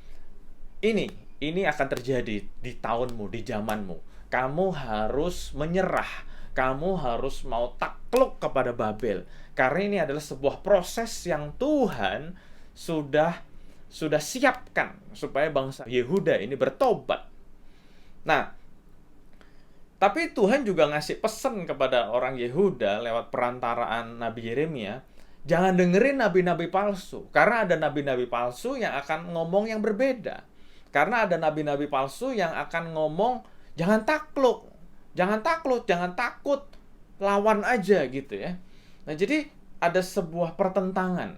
ini akan terjadi di tahunmu, di zamanmu. Kamu harus menyerah. Kamu harus mau takluk kepada Babel. Karena ini adalah sebuah proses yang Tuhan sudah siapkan supaya bangsa Yehuda ini bertobat. Nah, tapi Tuhan juga ngasih pesan kepada orang Yehuda lewat perantaraan Nabi Yeremia, jangan dengerin nabi-nabi palsu. Karena ada nabi-nabi palsu yang akan ngomong yang berbeda. Karena ada nabi-nabi palsu yang akan ngomong, jangan takluk, jangan takut, lawan aja gitu ya. Nah, jadi ada sebuah pertentangan.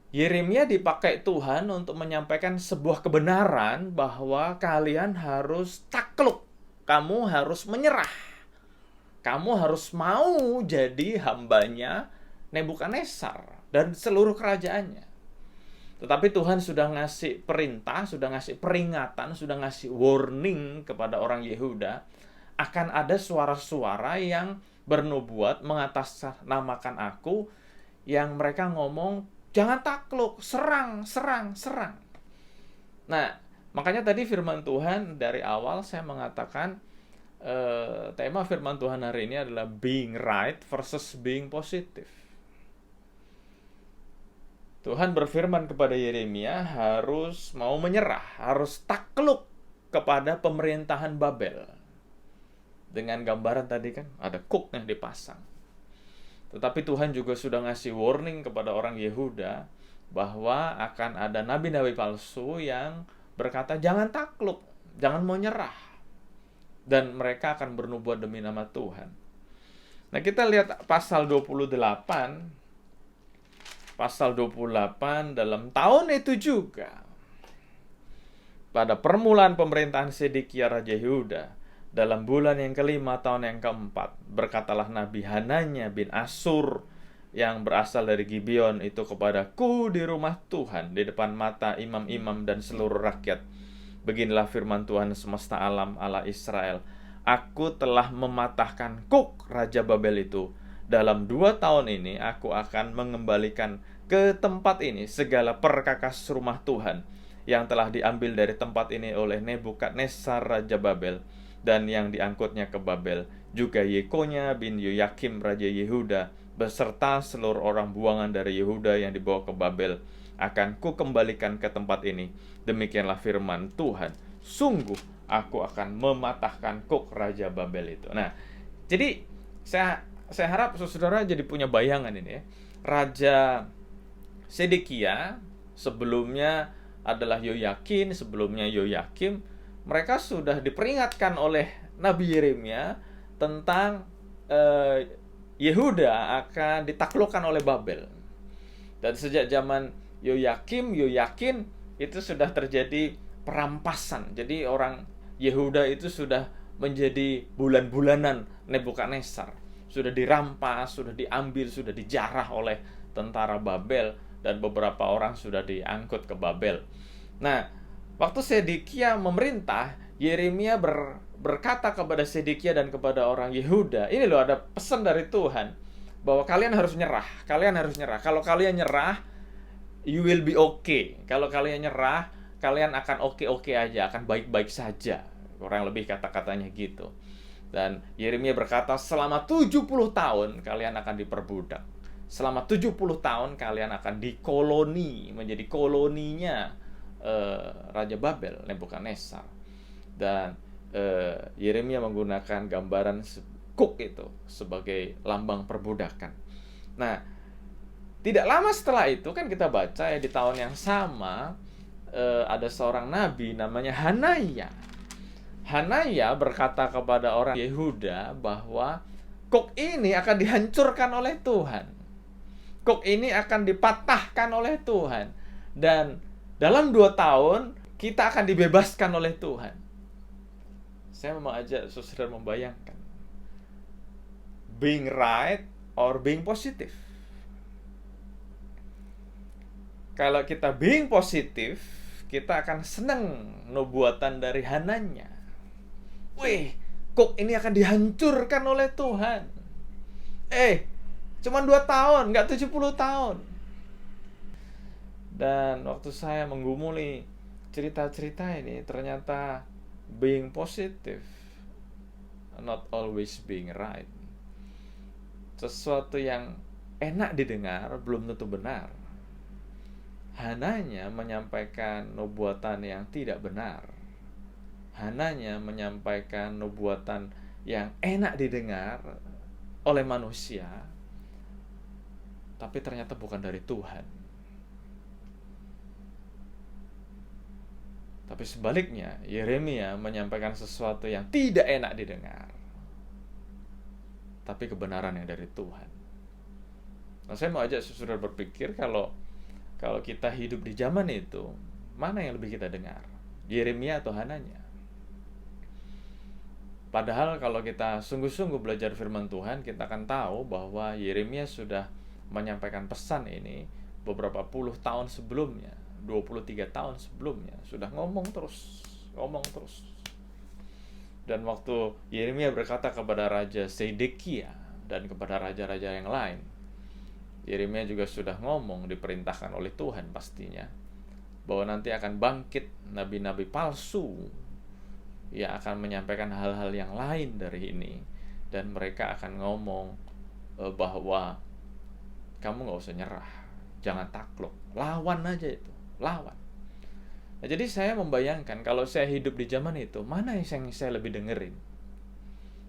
Yeremia dipakai Tuhan untuk menyampaikan sebuah kebenaran bahwa kalian harus takluk. Kamu harus menyerah. Kamu harus mau jadi hambanya Nebukadnezar dan seluruh kerajaannya. Tetapi Tuhan sudah ngasih perintah, sudah ngasih peringatan, sudah ngasih warning kepada orang Yehuda, akan ada suara-suara yang bernubuat mengatasnamakan aku, yang mereka ngomong, jangan takluk, serang, serang, serang. Nah, makanya tadi firman Tuhan dari awal saya mengatakan, tema firman Tuhan hari ini adalah being right versus being positive. Tuhan berfirman kepada Yeremia harus mau menyerah, harus takluk kepada pemerintahan Babel. Dengan gambaran tadi kan, ada kuk yang dipasang. Tetapi Tuhan juga sudah ngasih warning kepada orang Yehuda bahwa akan ada nabi-nabi palsu yang berkata, jangan takluk, jangan mau nyerah. Dan mereka akan bernubuat demi nama Tuhan. Nah, kita lihat pasal 28. Pasal 28, dalam tahun itu juga, pada permulaan pemerintahan Sedekia Raja Yehuda, dalam bulan yang kelima tahun yang keempat, berkatalah Nabi Hananya bin Asur yang berasal dari Gibeon itu kepadaku di rumah Tuhan, di depan mata imam-imam dan seluruh rakyat. Beginilah firman Tuhan semesta alam Allah Israel. Aku telah mematahkan Kuk Raja Babel itu. Dalam 2 tahun ini aku akan mengembalikan ke tempat ini segala perkakas rumah Tuhan yang telah diambil dari tempat ini oleh Nebukadnezar Raja Babel dan yang diangkutnya ke Babel, juga Yekonya bin Yoyakim Raja Yehuda beserta seluruh orang buangan dari Yehuda yang dibawa ke Babel akan ku kembalikan ke tempat ini. Demikianlah firman Tuhan, sungguh aku akan mematahkan Kuk Raja Babel itu. Nah, jadi saya harap saudara jadi punya bayangan ini ya. Raja Sedekia sebelumnya adalah Yoyakin, sebelumnya Yoyakim. Mereka sudah diperingatkan oleh Nabi Yeremia tentang Yehuda akan ditaklukkan oleh Babel. Dan sejak zaman Yoyakin itu sudah terjadi perampasan. Jadi orang Yehuda itu sudah menjadi bulan-bulanan Nebukadnezar. Sudah dirampas, sudah diambil, sudah dijarah oleh tentara Babel, dan beberapa orang sudah diangkut ke Babel. Nah, waktu Sedekia memerintah, Yeremia berkata kepada Sedekia dan kepada orang Yehuda, ini loh ada pesan dari Tuhan, bahwa kalian harus nyerah, kalian harus nyerah. Kalau kalian nyerah, you will be okay. Kalau kalian nyerah, kalian akan oke-oke aja, akan baik-baik saja. Kurang lebih kata-katanya gitu. Dan Yeremia berkata, selama 70 tahun kalian akan diperbudak. Selama 70 tahun kalian akan dikoloni, menjadi koloninya Raja Babel, Nebukadnezar. Dan Yeremia menggunakan gambaran kuk itu sebagai lambang perbudakan. Nah, tidak lama setelah itu kan kita baca ya, di tahun yang sama ada seorang nabi namanya Hanaya. Hanaya berkata kepada orang Yehuda bahwa Kuk ini akan dihancurkan oleh Tuhan. Kuk ini akan dipatahkan oleh Tuhan. Dan dalam 2 tahun kita akan dibebaskan oleh Tuhan. Saya mau ajak saudara membayangkan, being right or being positive. Kalau kita being positive, kita akan senang nubuatan dari Hananya. Wih, Kuk ini akan dihancurkan oleh Tuhan. Cuma 2 tahun, nggak 70 tahun. Dan waktu saya menggumuli cerita-cerita ini, ternyata being positive, not always being right. Sesuatu yang enak didengar belum tentu benar. Hananya menyampaikan nubuatan yang tidak benar. Hananya menyampaikan nubuatan yang enak didengar oleh manusia, tapi ternyata bukan dari Tuhan. Tapi sebaliknya, Yeremia menyampaikan sesuatu yang tidak enak didengar, tapi kebenaran yang dari Tuhan. Nah, saya mau ajak saudara berpikir, kalau kita hidup di zaman itu, mana yang lebih kita dengar? Yeremia atau Hananya? Padahal kalau kita sungguh-sungguh belajar firman Tuhan, kita akan tahu bahwa Yeremia sudah menyampaikan pesan ini beberapa puluh tahun sebelumnya. 23 tahun sebelumnya sudah ngomong terus. Dan waktu Yeremia berkata kepada Raja Zedekia dan kepada raja-raja yang lain, Yeremia juga sudah ngomong, diperintahkan oleh Tuhan pastinya, bahwa nanti akan bangkit nabi-nabi palsu yang akan menyampaikan hal-hal yang lain dari ini. Dan mereka akan ngomong bahwa kamu gak usah nyerah, jangan takluk, lawan aja itu, lawan. Nah, jadi saya membayangkan kalau saya hidup di zaman itu, mana yang saya lebih dengerin?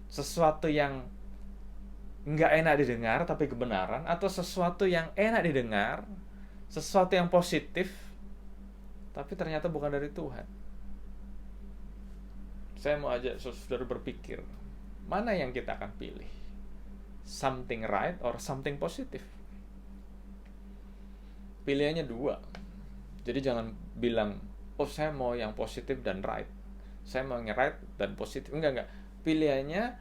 Sesuatu yang nggak enak didengar tapi kebenaran, atau sesuatu yang enak didengar, sesuatu yang positif tapi ternyata bukan dari Tuhan? Saya mau ajak saudara berpikir, mana yang kita akan pilih? Something right or something positive? Pilihannya dua. Jadi jangan bilang, oh saya mau yang positif dan right, saya mau yang right dan positif. Enggak. Pilihannya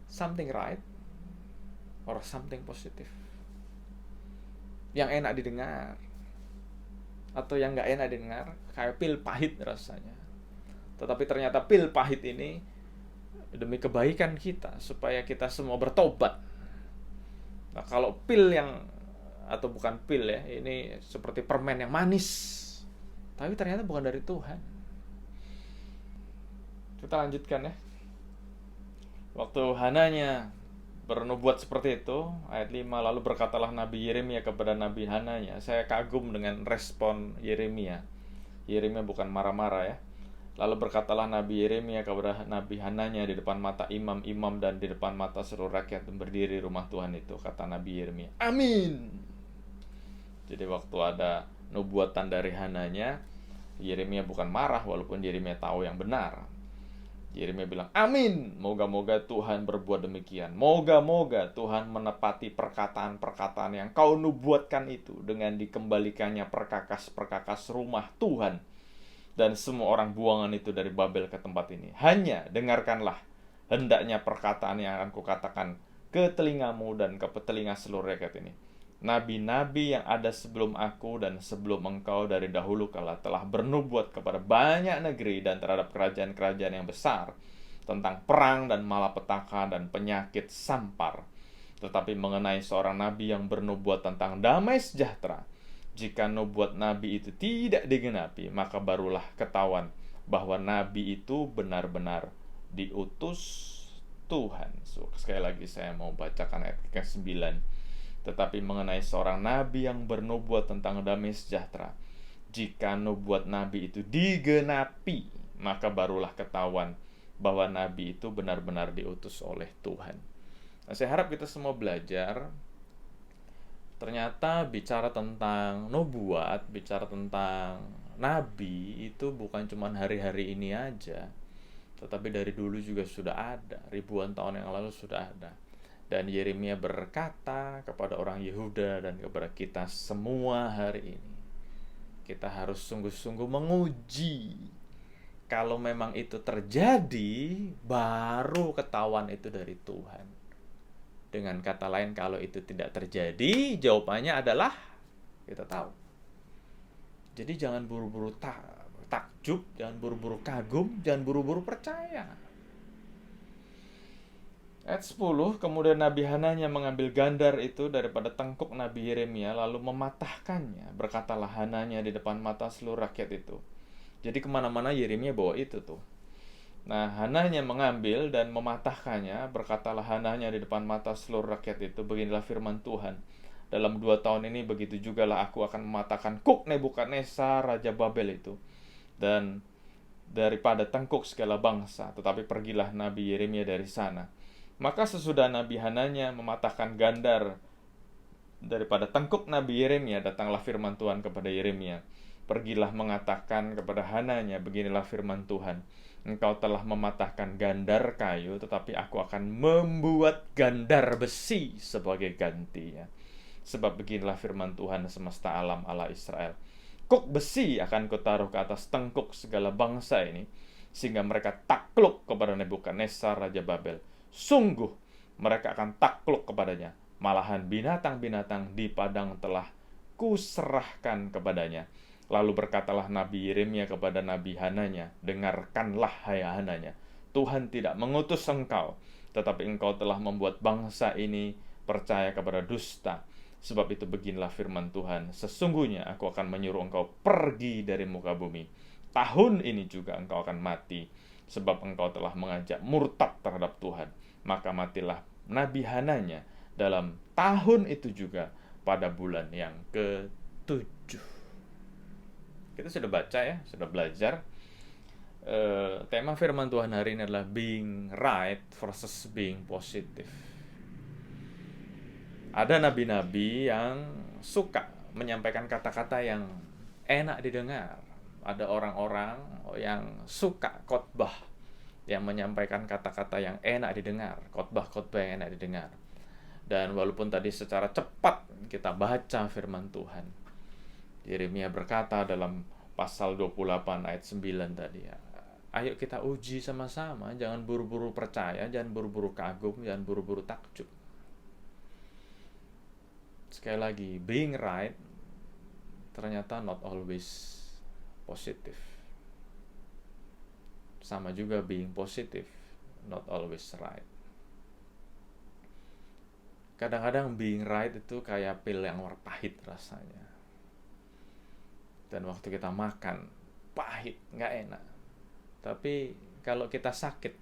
something right or something positif. Yang enak didengar atau yang nggak enak didengar, kayak pil pahit rasanya. Tetapi ternyata pil pahit ini demi kebaikan kita, supaya kita semua bertobat. Nah, kalau pil yang, atau bukan pil ya, ini seperti permen yang manis, tapi ternyata bukan dari Tuhan. Kita lanjutkan ya. Waktu Hananya bernubuat seperti itu, ayat 5, lalu berkatalah Nabi Yeremia kepada Nabi Hananya. Saya kagum dengan respon Yeremia. Yeremia bukan marah-marah ya. Lalu berkatalah Nabi Yeremia kepada Nabi Hananya di depan mata imam-imam dan di depan mata seluruh rakyat yang berdiri rumah Tuhan itu. Kata Nabi Yeremia, amin. Jadi waktu ada nubuatan dari Hananya, Yeremia bukan marah walaupun Yeremia tahu yang benar. Yeremia bilang, amin, moga-moga Tuhan berbuat demikian. Moga-moga Tuhan menepati perkataan-perkataan yang kau nubuatkan itu dengan dikembalikannya perkakas-perkakas rumah Tuhan dan semua orang buangan itu dari Babel ke tempat ini. Hanya dengarkanlah hendaknya perkataan yang akan kukatakan ke telingamu dan ke telinga seluruh rakyat ini. Nabi-nabi yang ada sebelum aku dan sebelum engkau dari dahulu kala telah bernubuat kepada banyak negeri dan terhadap kerajaan-kerajaan yang besar tentang perang dan malapetaka dan penyakit sampar. Tetapi mengenai seorang nabi yang bernubuat tentang damai sejahtera, jika nubuat nabi itu tidak digenapi, maka barulah ketahuan bahwa nabi itu benar-benar diutus Tuhan. Sekali lagi saya mau bacakan ayat ke-9. Tetapi mengenai seorang nabi yang bernubuat tentang damai sejahtera, jika nubuat nabi itu digenapi, maka barulah ketahuan bahwa nabi itu benar-benar diutus oleh Tuhan. Nah, saya harap kita semua belajar, ternyata bicara tentang nubuat, bicara tentang nabi itu bukan cuma hari-hari ini aja, tetapi dari dulu juga sudah ada, ribuan tahun yang lalu sudah ada. Dan Yeremia berkata kepada orang Yehuda dan kepada kita semua hari ini, kita harus sungguh-sungguh menguji. Kalau memang itu terjadi, baru ketahuan itu dari Tuhan. Dengan kata lain, kalau itu tidak terjadi, jawabannya adalah kita tahu. Jadi jangan buru-buru takjub, jangan buru-buru kagum, jangan buru-buru percaya. Ayat 10, kemudian Nabi Hananya mengambil gandar itu daripada tengkuk Nabi Yeremia, lalu mematahkannya. Berkatalah Hananya di depan mata seluruh rakyat itu. Jadi kemana-mana Yeremia bawa itu tuh. Nah, Hananya mengambil dan mematahkannya. Berkatalah Hananya di depan mata seluruh rakyat itu, beginilah firman Tuhan. Dalam 2 tahun ini begitu jugalah aku akan mematahkan kuk Nebukadnezar Raja Babel itu, dan daripada tengkuk segala bangsa. Tetapi pergilah Nabi Yeremia dari sana. Maka sesudah Nabi Hananya mematahkan gandar daripada tengkuk Nabi Yeremia, datanglah firman Tuhan kepada Yeremia. Pergilah mengatakan kepada Hananya, beginilah firman Tuhan. Engkau telah mematahkan gandar kayu, tetapi aku akan membuat gandar besi sebagai gantinya. Sebab beginilah firman Tuhan semesta alam Allah Israel. Kuk besi akan kutaruh ke atas tengkuk segala bangsa ini, sehingga mereka takluk kepada Nebukadnezar Raja Babel. Sungguh mereka akan takluk kepadanya. Malahan binatang-binatang di padang telah kuserahkan kepadanya. Lalu berkatalah Nabi Yeremia kepada Nabi Hananya, dengarkanlah hai Hananya, Tuhan tidak mengutus engkau, tetapi engkau telah membuat bangsa ini percaya kepada dusta. Sebab itu beginilah firman Tuhan, sesungguhnya aku akan menyuruh engkau pergi dari muka bumi. Tahun ini juga engkau akan mati, sebab engkau telah mengajak murtad terhadap Tuhan. Maka matilah Nabi Hananya dalam tahun itu juga pada bulan yang ke-7. Kita sudah baca ya, sudah belajar. Tema firman Tuhan hari ini adalah being right versus being positive. Ada nabi-nabi yang suka menyampaikan kata-kata yang enak didengar. Ada orang-orang yang suka khotbah, yang menyampaikan kata-kata yang enak didengar, khotbah-khotbah yang enak didengar. Dan walaupun tadi secara cepat kita baca firman Tuhan, Yeremia berkata dalam pasal 28 ayat 9 tadi, ayo kita uji sama-sama, jangan buru-buru percaya, jangan buru-buru kagum, jangan buru-buru takjub. Sekali lagi, being right ternyata not always positive. Sama juga being positive not always right. Kadang-kadang being right itu kayak pil yang pahit rasanya. Dan waktu kita makan, pahit, nggak enak. Tapi kalau kita sakit,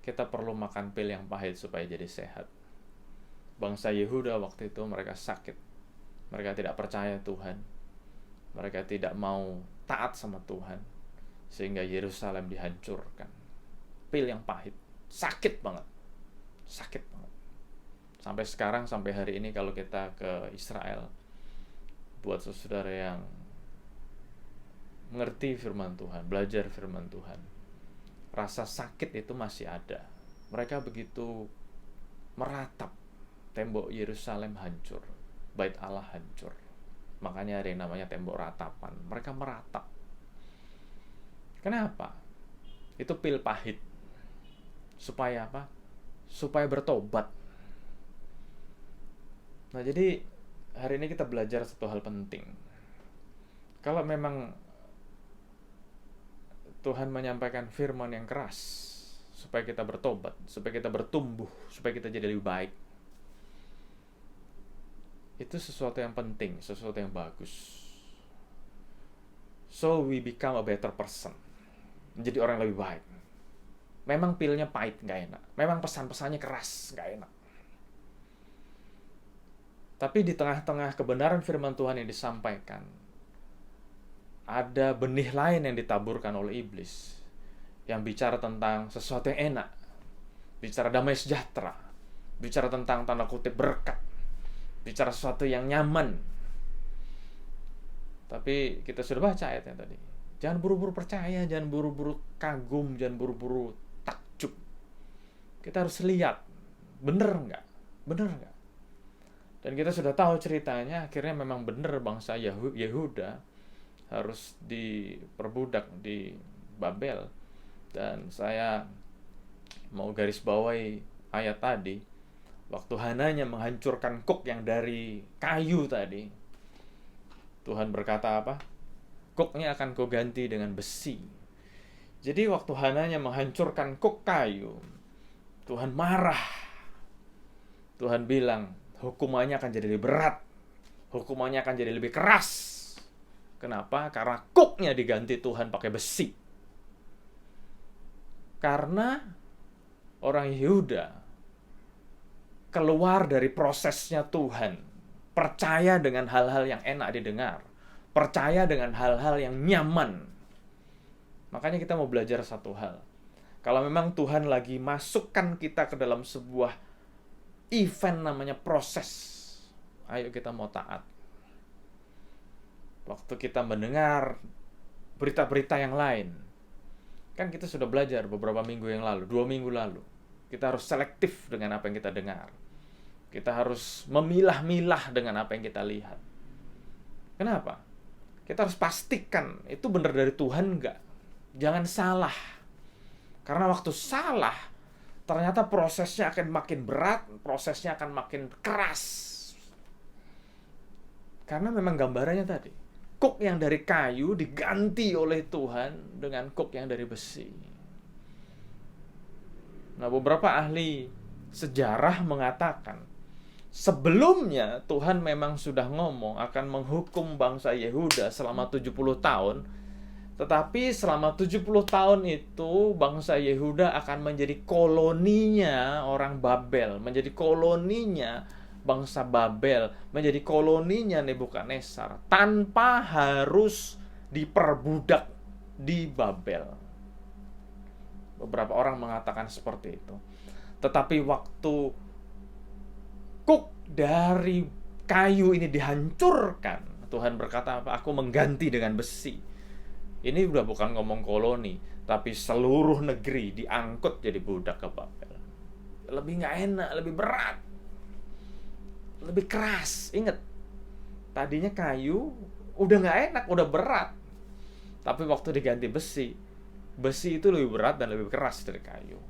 kita perlu makan pil yang pahit supaya jadi sehat. Bangsa Yehuda waktu itu mereka sakit. Mereka tidak percaya Tuhan. Mereka tidak mau taat sama Tuhan. Sehingga Yerusalem dihancurkan. Pil yang pahit. Sakit banget. Sakit banget. Sampai sekarang, sampai hari ini kalau kita ke Israel, buat saudara yang mengerti firman Tuhan, belajar firman Tuhan, rasa sakit itu masih ada. Mereka begitu meratap, tembok Yerusalem hancur, bait Allah hancur. Makanya ada yang namanya tembok ratapan. Mereka meratap. Kenapa? Itu pil pahit. Supaya apa? Supaya bertobat. Nah, jadi hari ini kita belajar satu hal penting. Kalau memang Tuhan menyampaikan firman yang keras supaya kita bertobat, supaya kita bertumbuh, supaya kita jadi lebih baik, itu sesuatu yang penting, sesuatu yang bagus. So we become a better person, menjadi orang yang lebih baik. Memang pilnya pahit, gak enak. Memang pesan-pesannya keras, gak enak. Tapi di tengah-tengah kebenaran firman Tuhan yang disampaikan, ada benih lain yang ditaburkan oleh iblis, yang bicara tentang sesuatu yang enak, bicara damai sejahtera, bicara tentang tanda kutip berkat, bicara sesuatu yang nyaman. Tapi kita sudah baca ayatnya tadi. Jangan buru-buru percaya, jangan buru-buru kagum, jangan buru-buru takjub. Kita harus lihat, bener nggak? Bener nggak? Dan kita sudah tahu ceritanya, akhirnya memang benar bangsa Yehuda harus diperbudak di Babel. Dan saya mau garis bawahi ayat tadi, waktu Hananya menghancurkan kuk yang dari kayu tadi, Tuhan berkata apa? Kuknya akan kau ganti dengan besi. Jadi waktu Hananya menghancurkan kuk kayu, Tuhan marah. Tuhan bilang, hukumannya akan jadi lebih berat, hukumannya akan jadi lebih keras. Kenapa? Karena kuknya diganti Tuhan pakai besi. Karena orang Yehuda keluar dari prosesnya Tuhan, percaya dengan hal-hal yang enak didengar, percaya dengan hal-hal yang nyaman. Makanya kita mau belajar satu hal. Kalau memang Tuhan lagi masukkan kita ke dalam sebuah event namanya proses, ayo kita mau taat. Waktu kita mendengar berita-berita yang lain, kan kita sudah belajar beberapa minggu yang lalu, 2 minggu lalu, kita harus selektif dengan apa yang kita dengar. Kita harus memilah-milah dengan apa yang kita lihat. Kenapa? Kita harus pastikan itu benar dari Tuhan enggak. Jangan salah. Karena waktu salah, ternyata prosesnya akan makin berat, prosesnya akan makin keras. Karena memang gambarannya tadi, kuk yang dari kayu diganti oleh Tuhan dengan kuk yang dari besi. Nah, beberapa ahli sejarah mengatakan sebelumnya Tuhan memang sudah ngomong akan menghukum bangsa Yehuda selama 70 tahun. Tetapi selama 70 tahun itu bangsa Yehuda akan menjadi koloninya orang Babel, menjadi koloninya bangsa Babel, menjadi koloninya Nebukadnezar tanpa harus diperbudak di Babel. Beberapa orang mengatakan seperti itu. Tetapi waktu kuk dari kayu ini dihancurkan, Tuhan berkata, aku mengganti dengan besi. Ini udah bukan ngomong koloni, tapi seluruh negeri diangkut jadi budak ke Babel. Lebih gak enak, lebih berat, lebih keras. Ingat, tadinya kayu udah gak enak, udah berat. Tapi waktu diganti besi, besi itu lebih berat dan lebih keras dari kayu.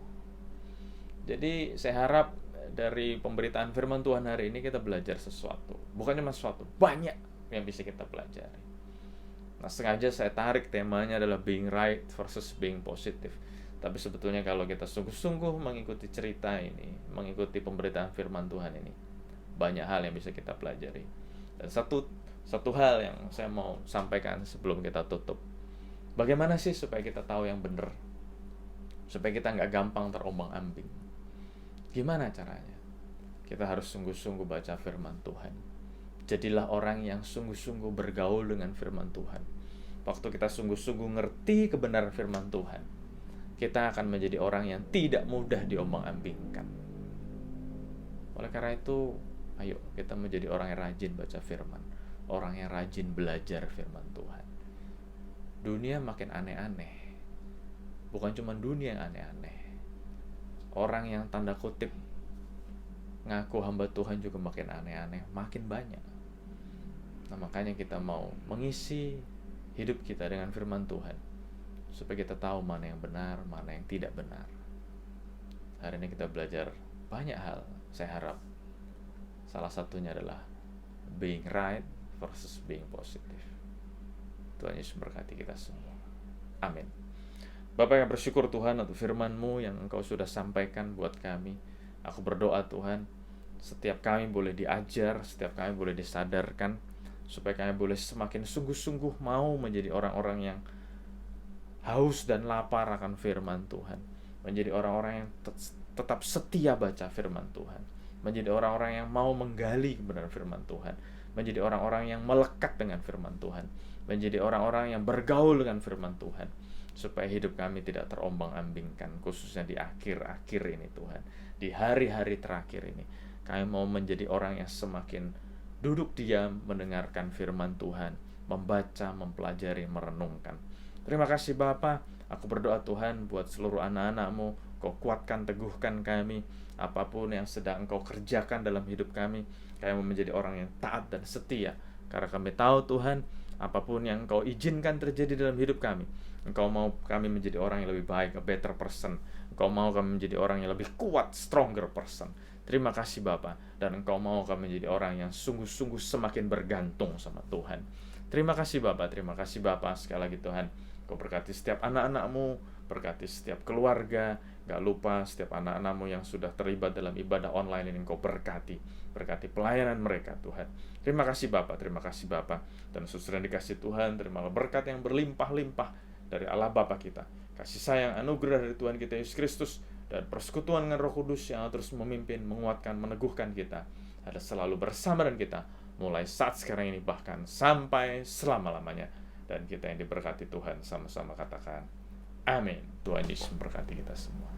Jadi saya harap dari pemberitaan firman Tuhan hari ini kita belajar sesuatu. Bukan cuma sesuatu, banyak yang bisa kita pelajari. Nah, sengaja saya tarik temanya adalah being right versus being positive. Tapi sebetulnya kalau kita sungguh-sungguh mengikuti cerita ini, mengikuti pemberitaan firman Tuhan ini, banyak hal yang bisa kita pelajari. Dan satu hal yang saya mau sampaikan sebelum kita tutup. Bagaimana sih supaya kita tahu yang benar? Supaya kita nggak gampang terombang-ambing. Gimana caranya? Kita harus sungguh-sungguh baca firman Tuhan. Jadilah orang yang sungguh-sungguh bergaul dengan firman Tuhan. Waktu kita sungguh-sungguh ngerti kebenaran firman Tuhan, kita akan menjadi orang yang tidak mudah diombang-ambingkan. Oleh karena itu, ayo kita menjadi orang yang rajin baca firman, orang yang rajin belajar firman Tuhan. Dunia makin aneh-aneh. Bukan cuma dunia yang aneh-aneh. Orang yang tanda kutip ngaku hamba Tuhan juga makin aneh-aneh, makin banyak. Nah, makanya kita mau mengisi hidup kita dengan firman Tuhan supaya kita tahu mana yang benar, mana yang tidak benar. Hari ini kita belajar banyak hal, saya harap. Salah satunya adalah being right versus being positive. Tuhan Yesus berkati kita semua. Amin. Bapak yang bersyukur Tuhan untuk firman-Mu yang Engkau sudah sampaikan buat kami. Aku berdoa Tuhan, setiap kami boleh diajar, setiap kami boleh disadarkan, supaya kami boleh semakin sungguh-sungguh mau menjadi orang-orang yang haus dan lapar akan firman Tuhan. Menjadi orang-orang yang tetap setia baca firman Tuhan. Menjadi orang-orang yang mau menggali kebenaran firman Tuhan. Menjadi orang-orang yang melekat dengan firman Tuhan. Menjadi orang-orang yang bergaul dengan firman Tuhan. Supaya hidup kami tidak terombang-ambingkan, khususnya di akhir-akhir ini Tuhan. Di hari-hari terakhir ini, kami mau menjadi orang yang semakin duduk diam mendengarkan firman Tuhan, membaca, mempelajari, merenungkan. Terima kasih Bapa. Aku berdoa Tuhan buat seluruh anak-anak-Mu, Kau kuatkan, teguhkan kami. Apapun yang sedang Engkau kerjakan dalam hidup kami mau menjadi orang yang taat dan setia. Karena kami tahu Tuhan, apapun yang Engkau izinkan terjadi dalam hidup kami, Engkau mau kami menjadi orang yang lebih baik, a better person. Engkau mau kami menjadi orang yang lebih kuat, stronger person. Terima kasih Bapa. Dan Engkau mau kami menjadi orang yang sungguh-sungguh semakin bergantung sama Tuhan. Terima kasih Bapa, terima kasih Bapa. Sekali lagi Tuhan, Kau berkati setiap anak-anak-Mu, berkati setiap keluarga. Gak lupa setiap anak-anak-Mu yang sudah terlibat dalam ibadah online ini Engkau berkati. Berkati pelayanan mereka Tuhan. Terima kasih Bapa, terima kasih Bapa. Dan sesudah dikasih Tuhan, terimalah berkat yang berlimpah-limpah dari Allah Bapa kita. Kasih sayang, anugerah dari Tuhan kita Yesus Kristus, dan persekutuan dengan Roh Kudus yang terus memimpin, menguatkan, meneguhkan kita, ada selalu bersama dengan kita, mulai saat sekarang ini bahkan sampai selama-lamanya. Dan kita yang diberkati Tuhan sama-sama katakan, amin. Tuhan Yesus memberkati kita semua.